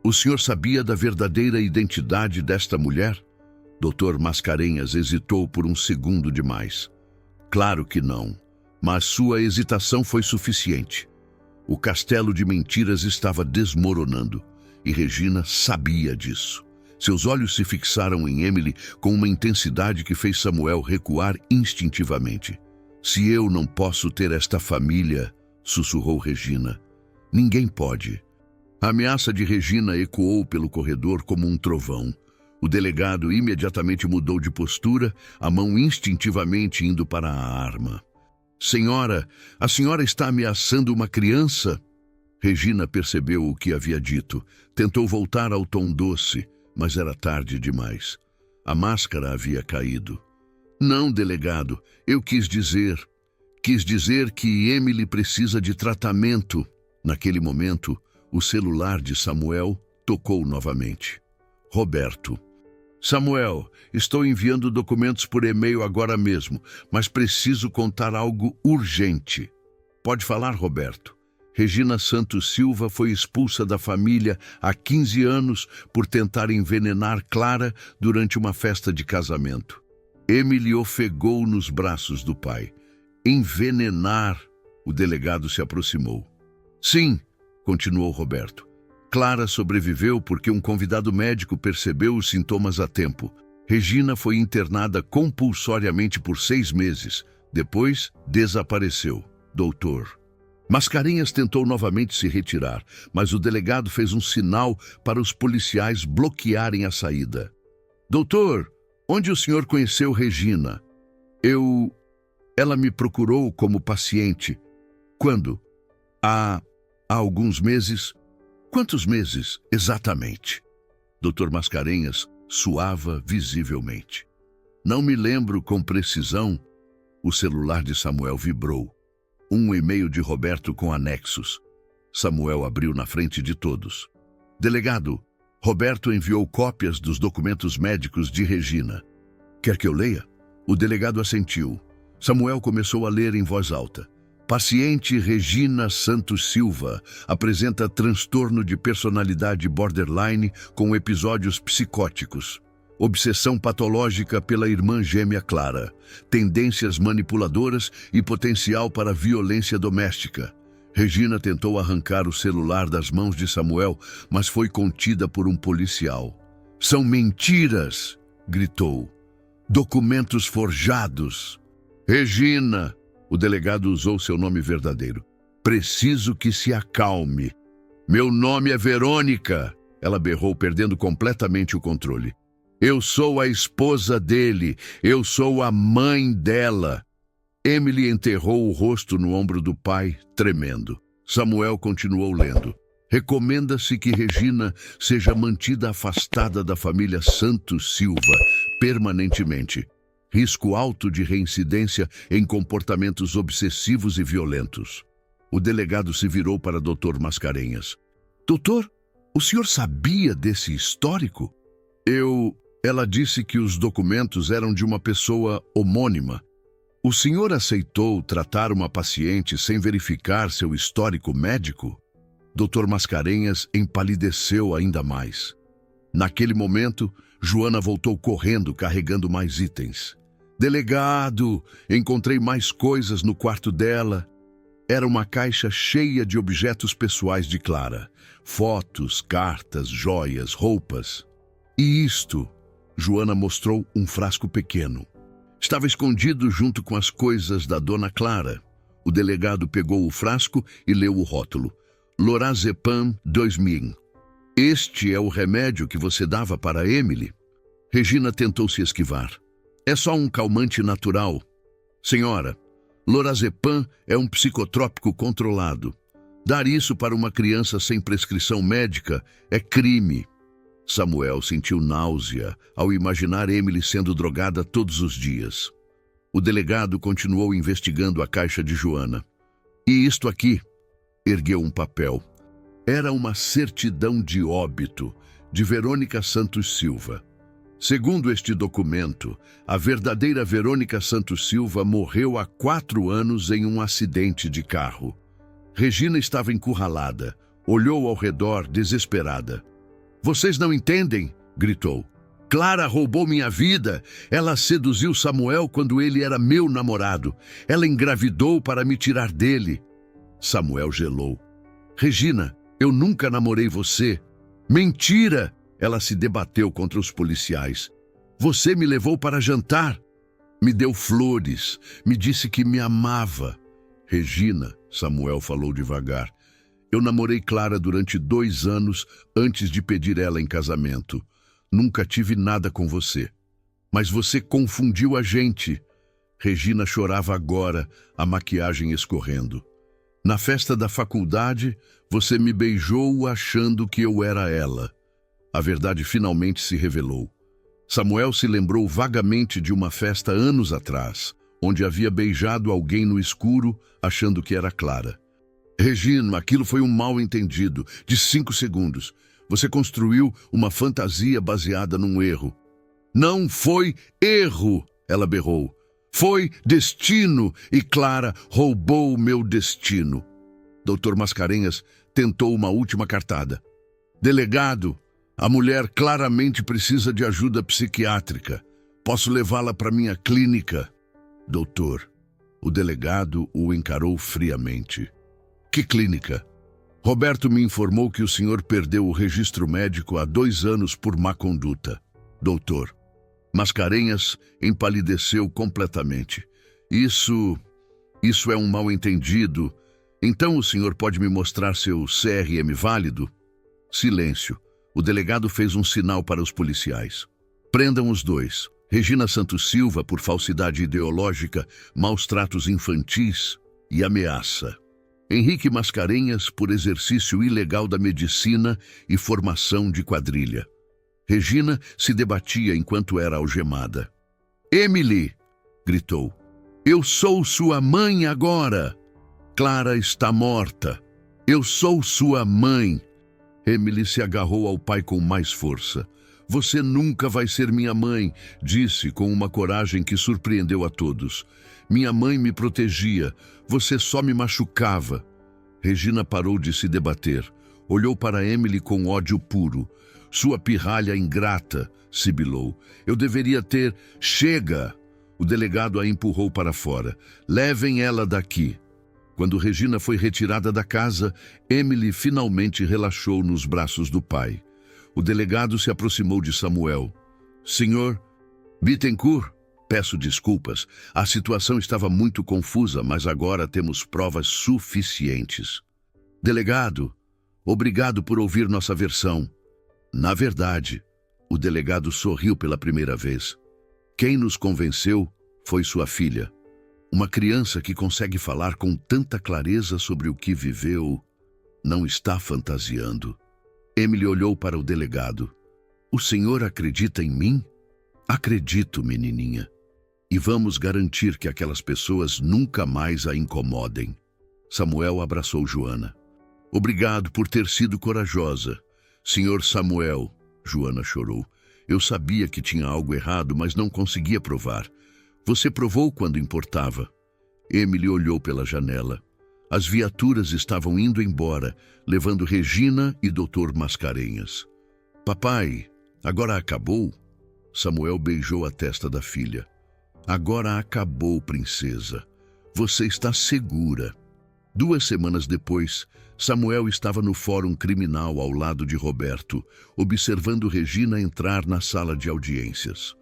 O senhor sabia da verdadeira identidade desta mulher? Dr. Mascarenhas hesitou por um segundo demais. Claro que não, mas sua hesitação foi suficiente. O castelo de mentiras estava desmoronando, e Regina sabia disso. Seus olhos se fixaram em Emily com uma intensidade que fez Samuel recuar instintivamente. Se eu não posso ter esta família, sussurrou Regina. Ninguém pode. A ameaça de Regina ecoou pelo corredor como um trovão. O delegado imediatamente mudou de postura, a mão instintivamente indo para a arma. Senhora, a senhora está ameaçando uma criança? Regina percebeu o que havia dito. Tentou voltar ao tom doce, mas era tarde demais. A máscara havia caído. Não, delegado, eu quis dizer que Emily precisa de tratamento. Naquele momento, o celular de Samuel tocou novamente. Roberto. Samuel, estou enviando documentos por e-mail agora mesmo, mas preciso contar algo urgente. Pode falar, Roberto. Regina Santos Silva foi expulsa da família há 15 anos por tentar envenenar Clara durante uma festa de casamento. Emily ofegou nos braços do pai. Envenenar! O delegado se aproximou. Sim, continuou Roberto. Clara sobreviveu porque um convidado médico percebeu os sintomas a tempo. Regina foi internada compulsoriamente por 6 meses. Depois, desapareceu. Doutor. Mascarenhas tentou novamente se retirar, mas o delegado fez um sinal para os policiais bloquearem a saída. Doutor, onde o senhor conheceu Regina? Ela me procurou como paciente. Quando? Há alguns meses. Quantos meses, exatamente? Dr. Mascarenhas suava visivelmente. Não me lembro com precisão. O celular de Samuel vibrou. Um e-mail de Roberto com anexos. Samuel abriu na frente de todos. Delegado, Roberto enviou cópias dos documentos médicos de Regina. Quer que eu leia? O delegado assentiu. Samuel começou a ler em voz alta. Paciente Regina Santos Silva apresenta transtorno de personalidade borderline com episódios psicóticos. Obsessão patológica pela irmã gêmea Clara, tendências manipuladoras e potencial para violência doméstica. Regina tentou arrancar o celular das mãos de Samuel, mas foi contida por um policial. São mentiras! Gritou. Documentos forjados. Regina! O delegado usou seu nome verdadeiro. Preciso que se acalme. Meu nome é Verônica, ela berrou, perdendo completamente o controle. Eu sou a esposa dele, eu sou a mãe dela. Emily enterrou o rosto no ombro do pai, tremendo. Samuel continuou lendo. Recomenda-se que Regina seja mantida afastada da família Santos Silva permanentemente. Risco alto de reincidência em comportamentos obsessivos e violentos. O delegado se virou para Dr. Mascarenhas. Doutor, o senhor sabia desse histórico? Ela disse que os documentos eram de uma pessoa homônima. O senhor aceitou tratar uma paciente sem verificar seu histórico médico? Dr. Mascarenhas empalideceu ainda mais. Naquele momento, Joana voltou correndo, carregando mais itens. Delegado, encontrei mais coisas no quarto dela. Era uma caixa cheia de objetos pessoais de Clara. Fotos, cartas, joias, roupas. E isto, Joana mostrou um frasco pequeno. Estava escondido junto com as coisas da dona Clara. O delegado pegou o frasco e leu o rótulo. Lorazepam 2000. Este é o remédio que você dava para Emily? Regina tentou se esquivar. É só um calmante natural. Senhora, Lorazepam é um psicotrópico controlado. Dar isso para uma criança sem prescrição médica é crime. Samuel sentiu náusea ao imaginar Emily sendo drogada todos os dias. O delegado continuou investigando a caixa de Joana. E isto aqui? Ergueu um papel. Era uma certidão de óbito de Verônica Santos Silva. Segundo este documento, a verdadeira Verônica Santos Silva morreu há 4 anos em um acidente de carro. Regina estava encurralada, olhou ao redor desesperada. Vocês não entendem? Gritou. Clara roubou minha vida. Ela seduziu Samuel quando ele era meu namorado. Ela engravidou para me tirar dele. Samuel gelou. Regina, eu nunca namorei você. Mentira! Ela se debateu contra os policiais. Você me levou para jantar. Me deu flores. Me disse que me amava. Regina, Samuel falou devagar. Eu namorei Clara durante 2 anos antes de pedir ela em casamento. Nunca tive nada com você. Mas você confundiu a gente. Regina chorava agora, a maquiagem escorrendo. Na festa da faculdade, você me beijou achando que eu era ela. A verdade finalmente se revelou. Samuel se lembrou vagamente de uma festa anos atrás, onde havia beijado alguém no escuro achando que era Clara. Regina, aquilo foi um mal-entendido, de 5 segundos. Você construiu uma fantasia baseada num erro. Não foi erro, ela berrou. Foi destino e Clara roubou o meu destino. Dr. Mascarenhas tentou uma última cartada. Delegado, a mulher claramente precisa de ajuda psiquiátrica. Posso levá-la para minha clínica? Doutor, o delegado o encarou friamente. Que clínica? Roberto me informou que o senhor perdeu o registro médico há 2 anos por má conduta. Doutor, Mascarenhas empalideceu completamente. Isso é um mal-entendido. Então o senhor pode me mostrar seu CRM válido? Silêncio. O delegado fez um sinal para os policiais. Prendam os 2. Regina Santos Silva por falsidade ideológica, maus tratos infantis e ameaça. Henrique Mascarenhas por exercício ilegal da medicina e formação de quadrilha. Regina se debatia enquanto era algemada. Emily! Gritou. Eu sou sua mãe agora! Clara está morta. Eu sou sua mãe. Emily se agarrou ao pai com mais força. Você nunca vai ser minha mãe, disse com uma coragem que surpreendeu a todos. Minha mãe me protegia, você só me machucava. Regina parou de se debater. Olhou para Emily com ódio puro. Sua pirralha ingrata, sibilou. Eu deveria ter... Chega! O delegado a empurrou para fora. Levem ela daqui. Quando Regina foi retirada da casa, Emily finalmente relaxou nos braços do pai. O delegado se aproximou de Samuel. Senhor Bittencourt, Peço desculpas. A situação estava muito confusa, mas agora temos provas suficientes. Delegado, obrigado por ouvir nossa versão. Na verdade, o delegado sorriu pela primeira vez. Quem nos convenceu foi sua filha. Uma criança que consegue falar com tanta clareza sobre o que viveu não está fantasiando. Emily olhou para o delegado. O senhor acredita em mim? Acredito, menininha. E vamos garantir que aquelas pessoas nunca mais a incomodem. Samuel abraçou Joana. Obrigado por ter sido corajosa. Senhor Samuel, Joana chorou. Eu sabia que tinha algo errado, mas não conseguia provar. Você provou quando importava. Emily olhou pela janela. As viaturas estavam indo embora, levando Regina e Dr. Mascarenhas. Papai, agora acabou? Samuel beijou a testa da filha. Agora acabou, princesa. Você está segura. 2 semanas depois, Samuel estava no fórum criminal ao lado de Roberto, observando Regina entrar na sala de audiências.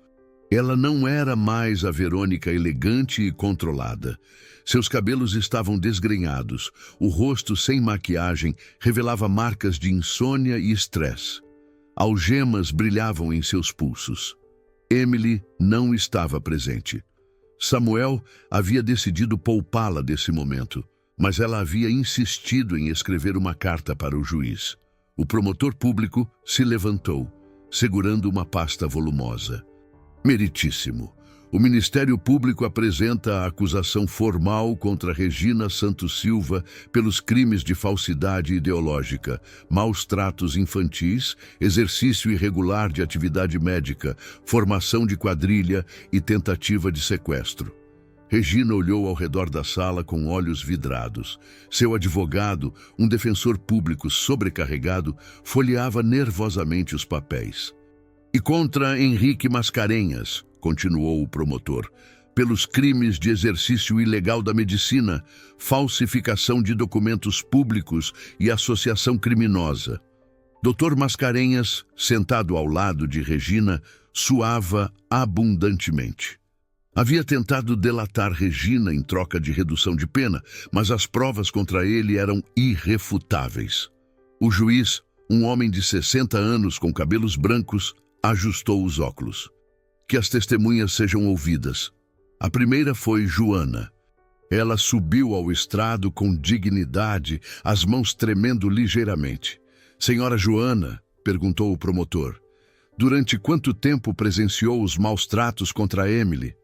Ela não era mais a Verônica elegante e controlada. Seus cabelos estavam desgrenhados, o rosto sem maquiagem revelava marcas de insônia e estresse. Algemas brilhavam em seus pulsos. Emily não estava presente. Samuel havia decidido poupá-la desse momento, mas ela havia insistido em escrever uma carta para o juiz. O promotor público se levantou, segurando uma pasta volumosa. Meritíssimo. O Ministério Público apresenta a acusação formal contra Regina Santos Silva pelos crimes de falsidade ideológica, maus tratos infantis, exercício irregular de atividade médica, formação de quadrilha e tentativa de sequestro. Regina olhou ao redor da sala com olhos vidrados. Seu advogado, um defensor público sobrecarregado, folheava nervosamente os papéis. E contra Henrique Mascarenhas, continuou o promotor, pelos crimes de exercício ilegal da medicina, falsificação de documentos públicos e associação criminosa. Dr. Mascarenhas, sentado ao lado de Regina, suava abundantemente. Havia tentado delatar Regina em troca de redução de pena, mas as provas contra ele eram irrefutáveis. O juiz, um homem de 60 anos com cabelos brancos, ajustou os óculos. Que as testemunhas sejam ouvidas. A primeira foi Joana. Ela subiu ao estrado com dignidade, as mãos tremendo ligeiramente. Senhora Joana, perguntou o promotor, durante quanto tempo presenciou os maus tratos contra Emily?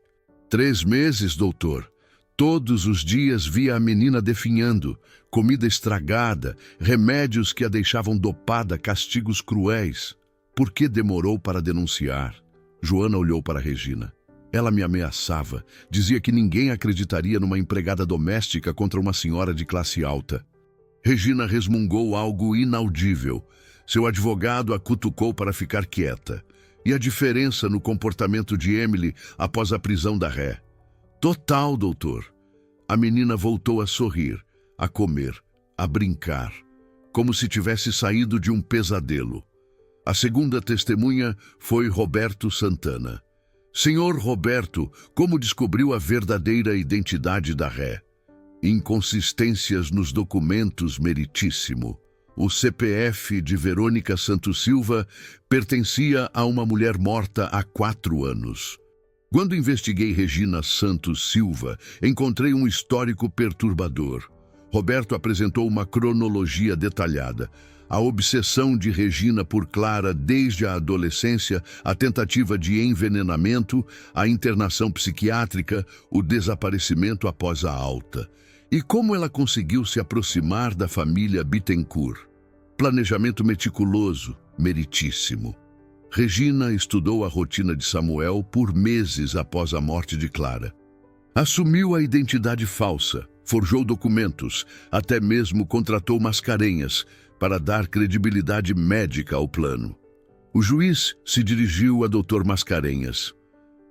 3 meses, doutor. Todos os dias via a menina definhando, comida estragada, remédios que a deixavam dopada, castigos cruéis. Por que demorou para denunciar? Joana olhou para Regina. Ela me ameaçava, dizia que ninguém acreditaria numa empregada doméstica contra uma senhora de classe alta. Regina resmungou algo inaudível. Seu advogado a cutucou para ficar quieta. E a diferença no comportamento de Emily após a prisão da ré? Total, doutor. A menina voltou a sorrir, a comer, a brincar, como se tivesse saído de um pesadelo. A segunda testemunha foi Roberto Santana. Senhor Roberto, como descobriu a verdadeira identidade da ré? Inconsistências nos documentos, meritíssimo. O CPF de Verônica Santos Silva pertencia a uma mulher morta há 4 anos. Quando investiguei Regina Santos Silva, encontrei um histórico perturbador. Roberto apresentou uma cronologia detalhada. A obsessão de Regina por Clara desde a adolescência, a tentativa de envenenamento, a internação psiquiátrica, o desaparecimento após a alta. E como ela conseguiu se aproximar da família Bittencourt? Planejamento meticuloso, meritíssimo. Regina estudou a rotina de Samuel por meses após a morte de Clara. Assumiu a identidade falsa, forjou documentos, até mesmo contratou Mascarenhas para dar credibilidade médica ao plano. O juiz se dirigiu a Dr. Mascarenhas.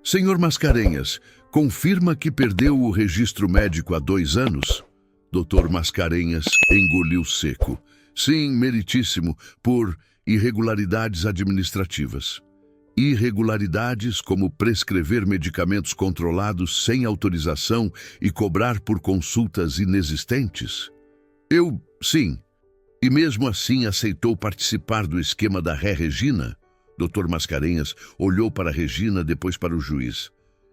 Senhor Mascarenhas, confirma que perdeu o registro médico há 2 anos? Dr. Mascarenhas engoliu seco. Sim, meritíssimo, por irregularidades administrativas. irregularidades como prescrever medicamentos controlados sem autorização e cobrar por consultas inexistentes? Sim. E mesmo assim aceitou participar do esquema da Ré Regina? Dr. Mascarenhas olhou para Regina, depois para o juiz.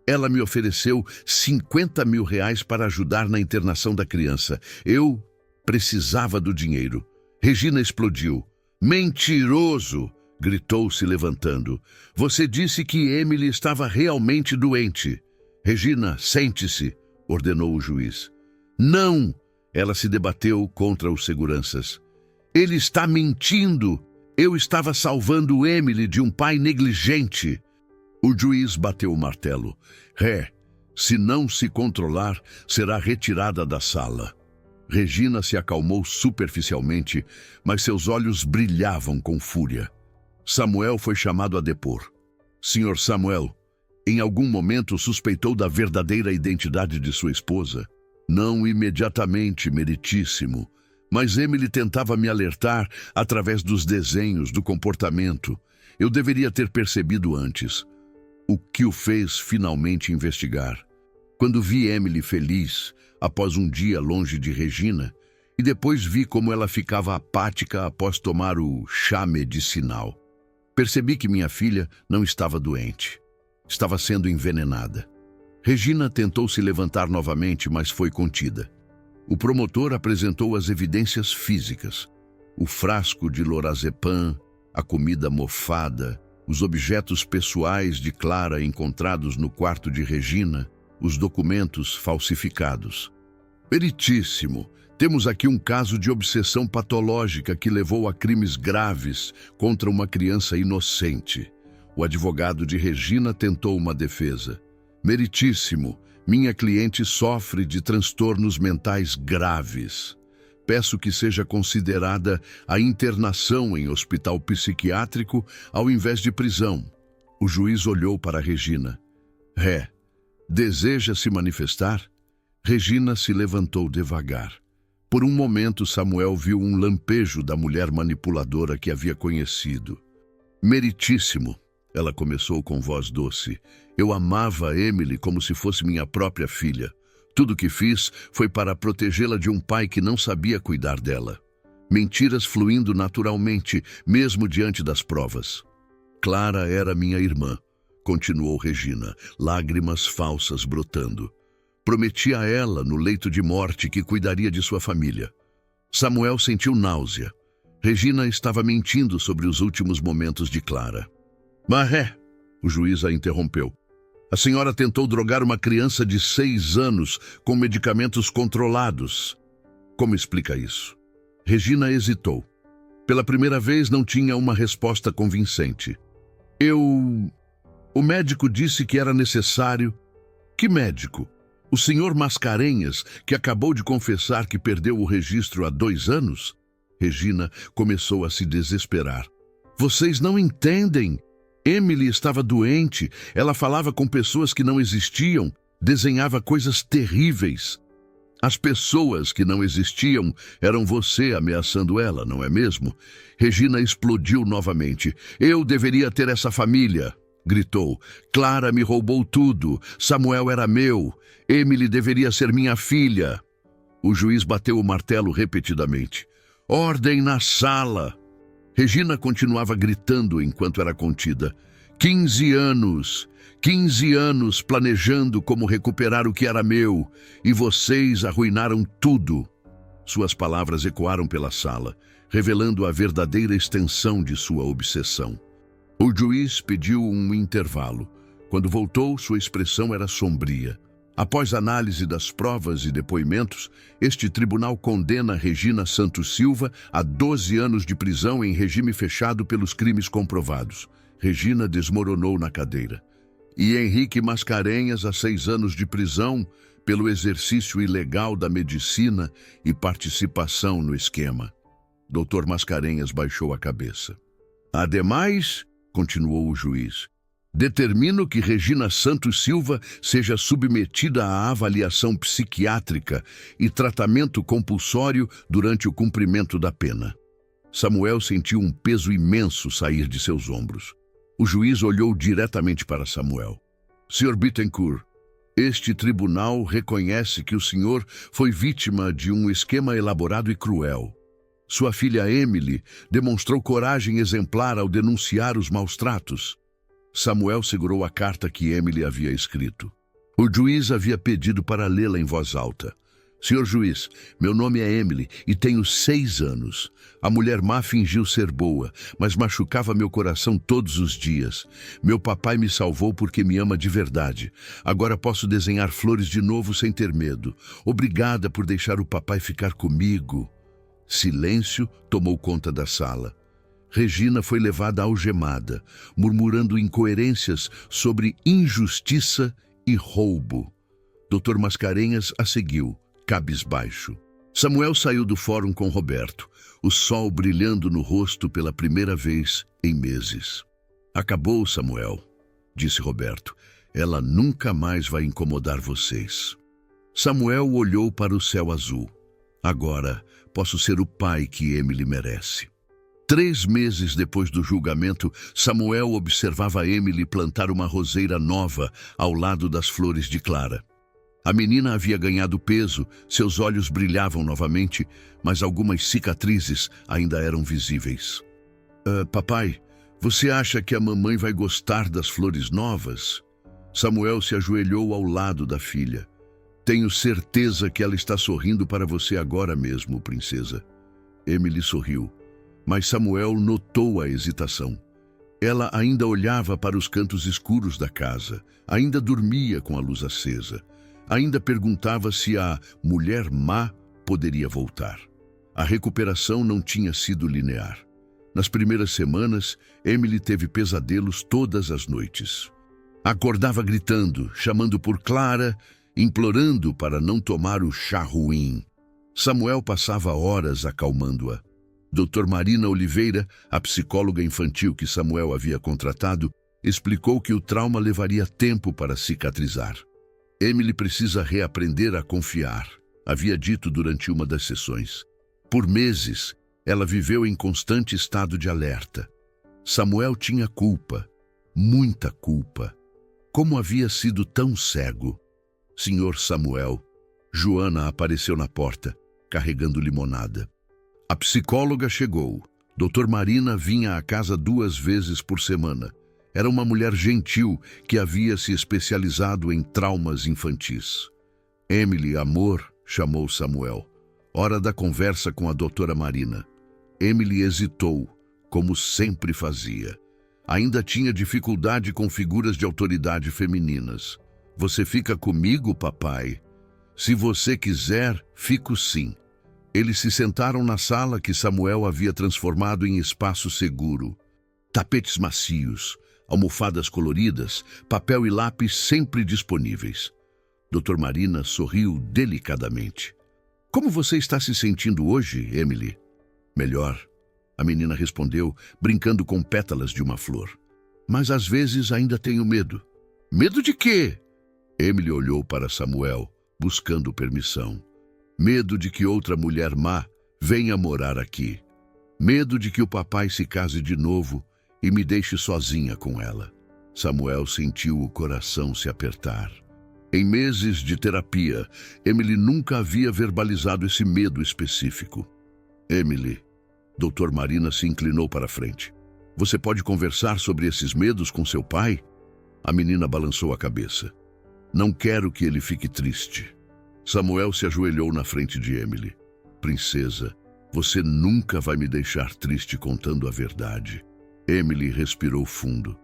Ela me ofereceu R$50 mil para ajudar na internação da criança. Eu precisava do dinheiro. Regina explodiu. Mentiroso! Gritou, se levantando. Você disse que Emily estava realmente doente. Regina, sente-se, ordenou o juiz. Não! Ela se debateu contra os seguranças. Ele está mentindo! Eu estava salvando Emily de um pai negligente. O juiz bateu o martelo. Ré, se não se controlar, será retirada da sala. Regina se acalmou superficialmente, mas seus olhos brilhavam com fúria. Samuel foi chamado a depor. Senhor Samuel, em algum momento suspeitou da verdadeira identidade de sua esposa? Não imediatamente, meritíssimo. Mas Emily tentava me alertar através dos desenhos, do comportamento. Eu deveria ter percebido antes. O que o fez finalmente investigar. Quando vi Emily feliz, após um dia longe de Regina, e depois vi como ela ficava apática após tomar o chá medicinal. Percebi que minha filha não estava doente. Estava sendo envenenada. Regina tentou se levantar novamente, mas foi contida. O promotor apresentou as evidências físicas. O frasco de lorazepam, a comida mofada, os objetos pessoais de Clara encontrados no quarto de Regina, os documentos falsificados. Peritíssimo! Temos aqui um caso de obsessão patológica que levou a crimes graves contra uma criança inocente. O advogado de Regina tentou uma defesa. Meritíssimo! Minha cliente sofre de transtornos mentais graves. Peço que seja considerada a internação em hospital psiquiátrico ao invés de prisão. O juiz olhou para Regina. Ré, deseja se manifestar? Regina se levantou devagar. Por um momento, Samuel viu um lampejo da mulher manipuladora que havia conhecido. Meritíssimo, ela começou com voz doce. Eu amava Emily como se fosse minha própria filha. Tudo o que fiz foi para protegê-la de um pai que não sabia cuidar dela. Mentiras fluindo naturalmente, mesmo diante das provas. Clara era minha irmã, continuou Regina, lágrimas falsas brotando. Prometi a ela, no leito de morte, que cuidaria de sua família. Samuel sentiu náusea. Regina estava mentindo sobre os últimos momentos de Clara. Mas o juiz a interrompeu. A senhora tentou drogar uma criança de 6 anos com medicamentos controlados. Como explica isso? Regina hesitou. Pela primeira vez não tinha uma resposta convincente. O médico disse que era necessário... Que médico? O senhor Mascarenhas, que acabou de confessar que perdeu o registro há 2 anos? Regina começou a se desesperar. Vocês não entendem. Emily estava doente, ela falava com pessoas que não existiam, desenhava coisas terríveis. As pessoas que não existiam eram você ameaçando ela, não é mesmo? Regina explodiu novamente. Eu deveria ter essa família, gritou. Clara me roubou tudo, Samuel era meu, Emily deveria ser minha filha. O juiz bateu o martelo repetidamente. Ordem na sala! Regina continuava gritando enquanto era contida. 15 anos planejando como recuperar o que era meu, e vocês arruinaram tudo. Suas palavras ecoaram pela sala, revelando a verdadeira extensão de sua obsessão. O juiz pediu um intervalo. Quando voltou, sua expressão era sombria. Após análise das provas e depoimentos, este tribunal condena Regina Santos Silva a 12 anos de prisão em regime fechado pelos crimes comprovados. Regina desmoronou na cadeira. E Henrique Mascarenhas a 6 anos de prisão pelo exercício ilegal da medicina e participação no esquema. Dr. Mascarenhas baixou a cabeça. Ademais, continuou o juiz, determino que Regina Santos Silva seja submetida à avaliação psiquiátrica e tratamento compulsório durante o cumprimento da pena. Samuel sentiu um peso imenso sair de seus ombros. O juiz olhou diretamente para Samuel. Sr. Bittencourt, este tribunal reconhece que o senhor foi vítima de um esquema elaborado e cruel. Sua filha Emily demonstrou coragem exemplar ao denunciar os maus-tratos. Samuel segurou a carta que Emily havia escrito. O juiz havia pedido para lê-la em voz alta. Senhor juiz, meu nome é Emily e tenho 6 anos. A mulher má fingiu ser boa, mas machucava meu coração todos os dias. Meu papai me salvou porque me ama de verdade. Agora posso desenhar flores de novo sem ter medo. Obrigada por deixar o papai ficar comigo. Silêncio tomou conta da sala. Regina foi levada algemada, murmurando incoerências sobre injustiça e roubo. Dr. Mascarenhas a seguiu, cabisbaixo. Samuel saiu do fórum com Roberto, o sol brilhando no rosto pela primeira vez em meses. Acabou, Samuel, disse Roberto. Ela nunca mais vai incomodar vocês. Samuel olhou para o céu azul. Agora posso ser o pai que Emily merece. 3 meses depois do julgamento, Samuel observava Emily plantar uma roseira nova ao lado das flores de Clara. A menina havia ganhado peso, seus olhos brilhavam novamente, mas algumas cicatrizes ainda eram visíveis. Papai, você acha que a mamãe vai gostar das flores novas? Samuel se ajoelhou ao lado da filha. Tenho certeza que ela está sorrindo para você agora mesmo, princesa. Emily sorriu. Mas Samuel notou a hesitação. Ela ainda olhava para os cantos escuros da casa, ainda dormia com a luz acesa, ainda perguntava se a mulher má poderia voltar. A recuperação não tinha sido linear. Nas primeiras semanas, Emily teve pesadelos todas as noites. Acordava gritando, chamando por Clara, implorando para não tomar o chá ruim. Samuel passava horas acalmando-a. Dr. Marina Oliveira, a psicóloga infantil que Samuel havia contratado, explicou que o trauma levaria tempo para cicatrizar. Emily precisa reaprender a confiar, havia dito durante uma das sessões. Por meses, ela viveu em constante estado de alerta. Samuel tinha culpa, muita culpa. Como havia sido tão cego? Senhor Samuel, Joana apareceu na porta, carregando limonada. A psicóloga chegou. Dr. Marina vinha à casa 2 vezes por semana. Era uma mulher gentil que havia se especializado em traumas infantis. Emily, amor, chamou Samuel. Hora da conversa com a doutora Marina. Emily hesitou, como sempre fazia. Ainda tinha dificuldade com figuras de autoridade femininas. Você fica comigo, papai? Se você quiser, fico sim. Eles se sentaram na sala que Samuel havia transformado em espaço seguro. Tapetes macios, almofadas coloridas, papel e lápis sempre disponíveis. Dr. Marina sorriu delicadamente. Como você está se sentindo hoje, Emily? Melhor, a menina respondeu, brincando com pétalas de uma flor. Mas às vezes ainda tenho medo. Medo de quê? Emily olhou para Samuel, buscando permissão. Medo de que outra mulher má venha morar aqui. Medo de que o papai se case de novo e me deixe sozinha com ela. Samuel sentiu o coração se apertar. Em meses de terapia, Emily nunca havia verbalizado esse medo específico. Emily, Dr. Marina se inclinou para a frente. Você pode conversar sobre esses medos com seu pai? A menina balançou a cabeça. Não quero que ele fique triste. Samuel se ajoelhou na frente de Emily. Princesa, você nunca vai me deixar triste contando a verdade. Emily respirou fundo.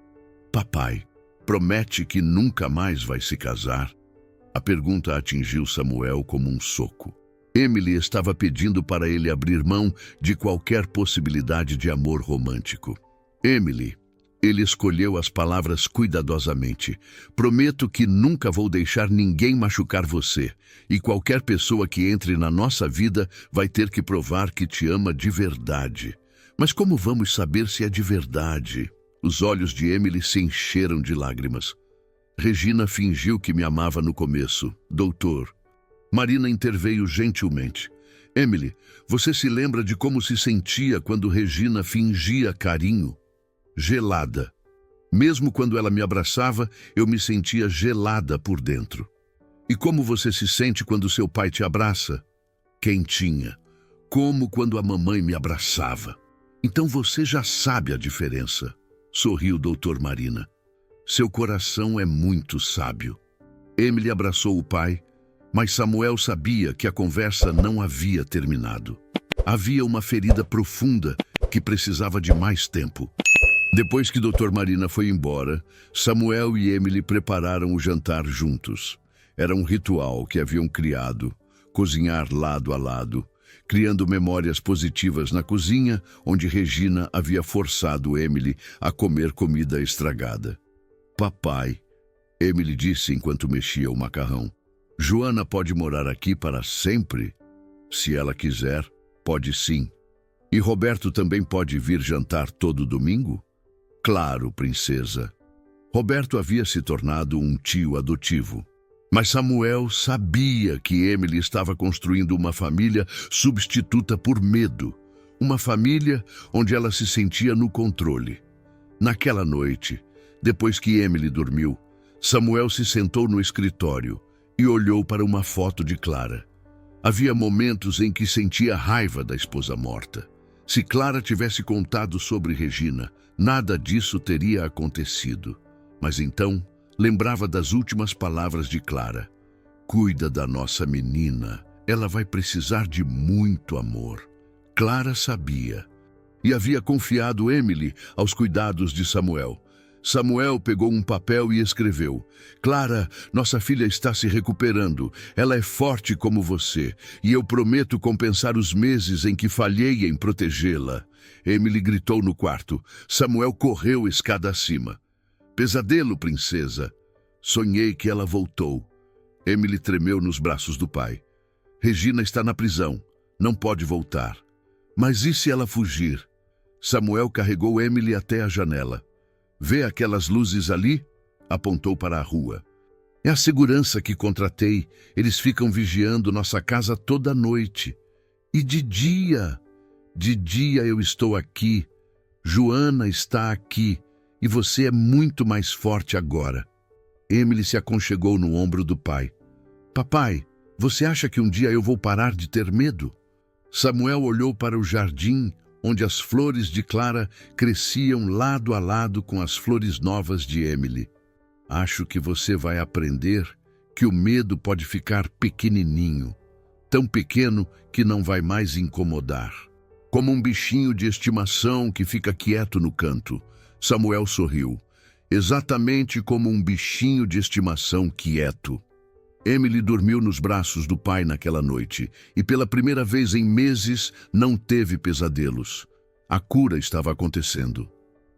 Papai, promete que nunca mais vai se casar? A pergunta atingiu Samuel como um soco. Emily estava pedindo para ele abrir mão de qualquer possibilidade de amor romântico. Emily, ele escolheu as palavras cuidadosamente. Prometo que nunca vou deixar ninguém machucar você, e qualquer pessoa que entre na nossa vida vai ter que provar que te ama de verdade. Mas como vamos saber se é de verdade? Os olhos de Emily se encheram de lágrimas. Regina fingiu que me amava no começo, doutor. Marina interveio gentilmente. Emily, você se lembra de como se sentia quando Regina fingia carinho? Gelada. Mesmo quando ela me abraçava, eu me sentia gelada por dentro. E como você se sente quando seu pai te abraça? Quentinha. Como quando a mamãe me abraçava. Então você já sabe a diferença, sorriu Dr. Marina. Seu coração é muito sábio. Emily abraçou o pai, mas Samuel sabia que a conversa não havia terminado. Havia uma ferida profunda que precisava de mais tempo. Depois que Dr. Marina foi embora, Samuel e Emily prepararam o jantar juntos. Era um ritual que haviam criado, cozinhar lado a lado, criando memórias positivas na cozinha, onde Regina havia forçado Emily a comer comida estragada. Papai, Emily disse enquanto mexia o macarrão, Joana pode morar aqui para sempre? Se ela quiser, pode sim. E Roberto também pode vir jantar todo domingo? Claro, princesa. Roberto havia se tornado um tio adotivo. Mas Samuel sabia que Emily estava construindo uma família substituta por medo. Uma família onde ela se sentia no controle. Naquela noite, depois que Emily dormiu, Samuel se sentou no escritório e olhou para uma foto de Clara. Havia momentos em que sentia raiva da esposa morta. Se Clara tivesse contado sobre Regina, nada disso teria acontecido. Mas então, lembrava das últimas palavras de Clara. Cuida da nossa menina, ela vai precisar de muito amor. Clara sabia e havia confiado Emily aos cuidados de Samuel. Samuel pegou um papel e escreveu: Clara, nossa filha está se recuperando. Ela é forte como você, e eu prometo compensar os meses em que falhei em protegê-la. Emily gritou no quarto. Samuel correu escada acima. Pesadelo, princesa. Sonhei que ela voltou. Emily tremeu nos braços do pai. Regina está na prisão. Não pode voltar. Mas e se ela fugir? Samuel carregou Emily até a janela. Vê aquelas luzes ali? Apontou para a rua. É a segurança que contratei. Eles ficam vigiando nossa casa toda noite. E de dia eu estou aqui. Joana está aqui. E você é muito mais forte agora. Emily se aconchegou no ombro do pai. Papai, você acha que um dia eu vou parar de ter medo? Samuel olhou para o jardim, onde as flores de Clara cresciam lado a lado com as flores novas de Emily. Acho que você vai aprender que o medo pode ficar pequenininho, tão pequeno que não vai mais incomodar. Como um bichinho de estimação que fica quieto no canto. Samuel sorriu. Exatamente como um bichinho de estimação quieto. Emily dormiu nos braços do pai naquela noite e pela primeira vez em meses não teve pesadelos. A cura estava acontecendo.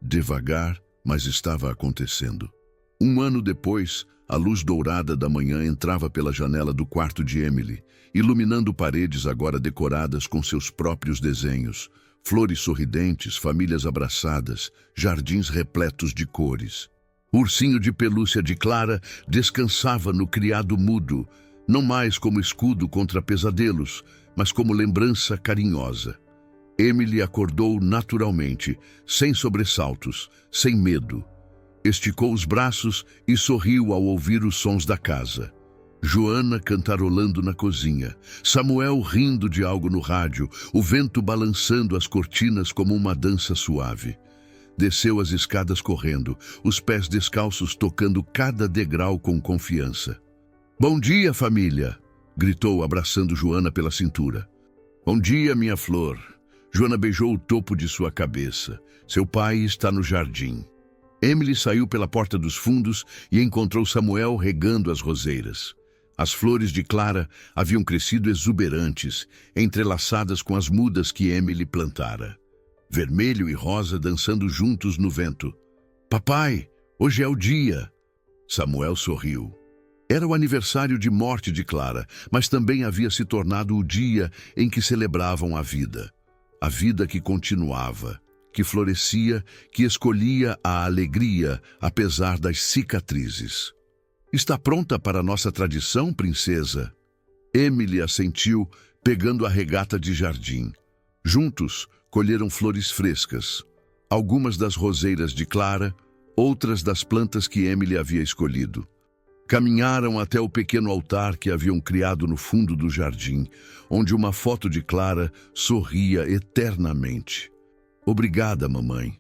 Devagar, mas estava acontecendo. Um ano depois, a luz dourada da manhã entrava pela janela do quarto de Emily, iluminando paredes agora decoradas com seus próprios desenhos, flores sorridentes, famílias abraçadas, jardins repletos de cores. O ursinho de pelúcia de Clara descansava no criado mudo, não mais como escudo contra pesadelos, mas como lembrança carinhosa. Emily acordou naturalmente, sem sobressaltos, sem medo. Esticou os braços e sorriu ao ouvir os sons da casa. Joana cantarolando na cozinha, Samuel rindo de algo no rádio, o vento balançando as cortinas como uma dança suave. Desceu as escadas correndo, os pés descalços tocando cada degrau com confiança. Bom dia, família! Gritou, abraçando Joana pela cintura. Bom dia, minha flor! Joana beijou o topo de sua cabeça. Seu pai está no jardim. Emily saiu pela porta dos fundos e encontrou Samuel regando as roseiras. As flores de Clara haviam crescido exuberantes, entrelaçadas com as mudas que Emily plantara. Vermelho e rosa dançando juntos no vento. Papai, hoje é o dia! Samuel sorriu. Era o aniversário de morte de Clara, mas também havia se tornado o dia em que celebravam a vida. A vida que continuava, que florescia, que escolhia a alegria, apesar das cicatrizes. Está pronta para a nossa tradição, princesa? Emily assentiu, pegando a regata de jardim. Juntos, colheram flores frescas, algumas das roseiras de Clara, outras das plantas que Emily havia escolhido. Caminharam até o pequeno altar que haviam criado no fundo do jardim, onde uma foto de Clara sorria eternamente. Obrigada, mamãe.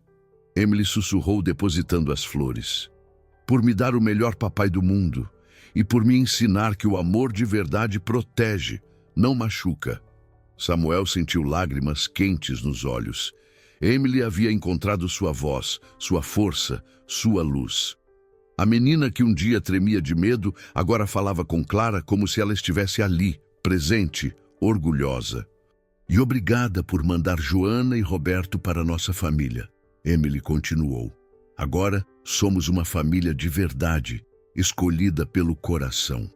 Emily sussurrou, depositando as flores. Por me dar o melhor papai do mundo e por me ensinar que o amor de verdade protege, não machuca. Samuel sentiu lágrimas quentes nos olhos. Emily havia encontrado sua voz, sua força, sua luz. A menina que um dia tremia de medo, agora falava com Clara como se ela estivesse ali, presente, orgulhosa. E obrigada por mandar Joana e Roberto para nossa família. Emily continuou. Agora somos uma família de verdade, escolhida pelo coração.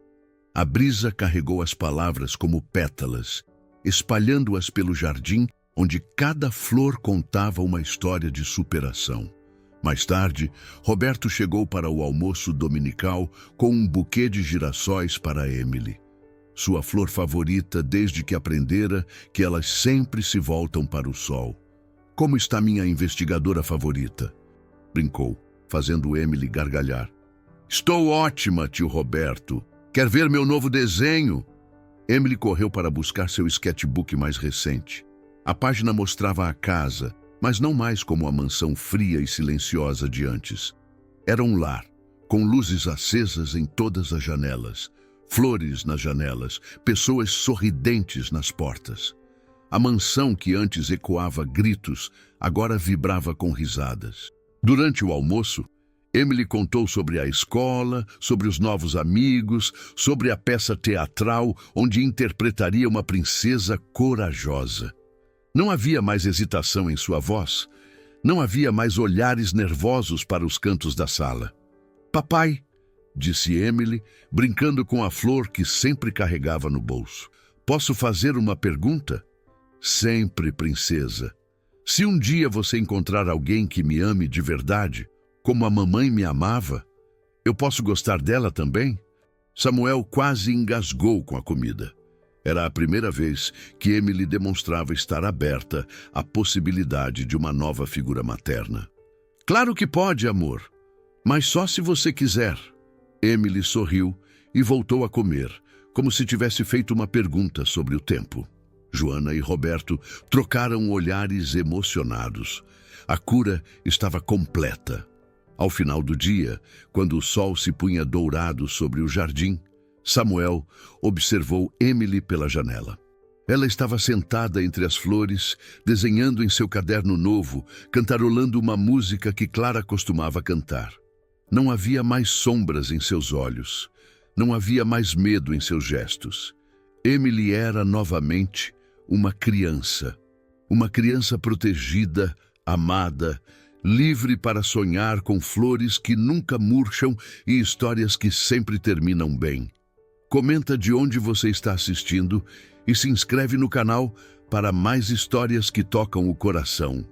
A brisa carregou as palavras como pétalas, espalhando-as pelo jardim, onde cada flor contava uma história de superação. Mais tarde, Roberto chegou para o almoço dominical com um buquê de girassóis para Emily. Sua flor favorita desde que aprendera que elas sempre se voltam para o sol. Como está minha investigadora favorita? Brincou, fazendo Emily gargalhar. Estou ótima, tio Roberto. Quer ver meu novo desenho? Emily correu para buscar seu sketchbook mais recente. A página mostrava a casa, mas não mais como a mansão fria e silenciosa de antes. Era um lar, com luzes acesas em todas as janelas, flores nas janelas, pessoas sorridentes nas portas. A mansão que antes ecoava gritos, agora vibrava com risadas. Durante o almoço, Emily contou sobre a escola, sobre os novos amigos, sobre a peça teatral onde interpretaria uma princesa corajosa. Não havia mais hesitação em sua voz. Não havia mais olhares nervosos para os cantos da sala. Papai, disse Emily, brincando com a flor que sempre carregava no bolso. Posso fazer uma pergunta? Sempre, princesa. Se um dia você encontrar alguém que me ame de verdade, como a mamãe me amava, eu posso gostar dela também? Samuel quase engasgou com a comida. Era a primeira vez que Emily demonstrava estar aberta à possibilidade de uma nova figura materna. Claro que pode, amor, mas só se você quiser. Emily sorriu e voltou a comer, como se tivesse feito uma pergunta sobre o tempo. Joana e Roberto trocaram olhares emocionados. A cura estava completa. Ao final do dia, quando o sol se punha dourado sobre o jardim, Samuel observou Emily pela janela. Ela estava sentada entre as flores, desenhando em seu caderno novo, cantarolando uma música que Clara costumava cantar. Não havia mais sombras em seus olhos. Não havia mais medo em seus gestos. Emily era novamente uma criança protegida, amada, livre para sonhar com flores que nunca murcham e histórias que sempre terminam bem. Comenta de onde você está assistindo e se inscreve no canal para mais histórias que tocam o coração.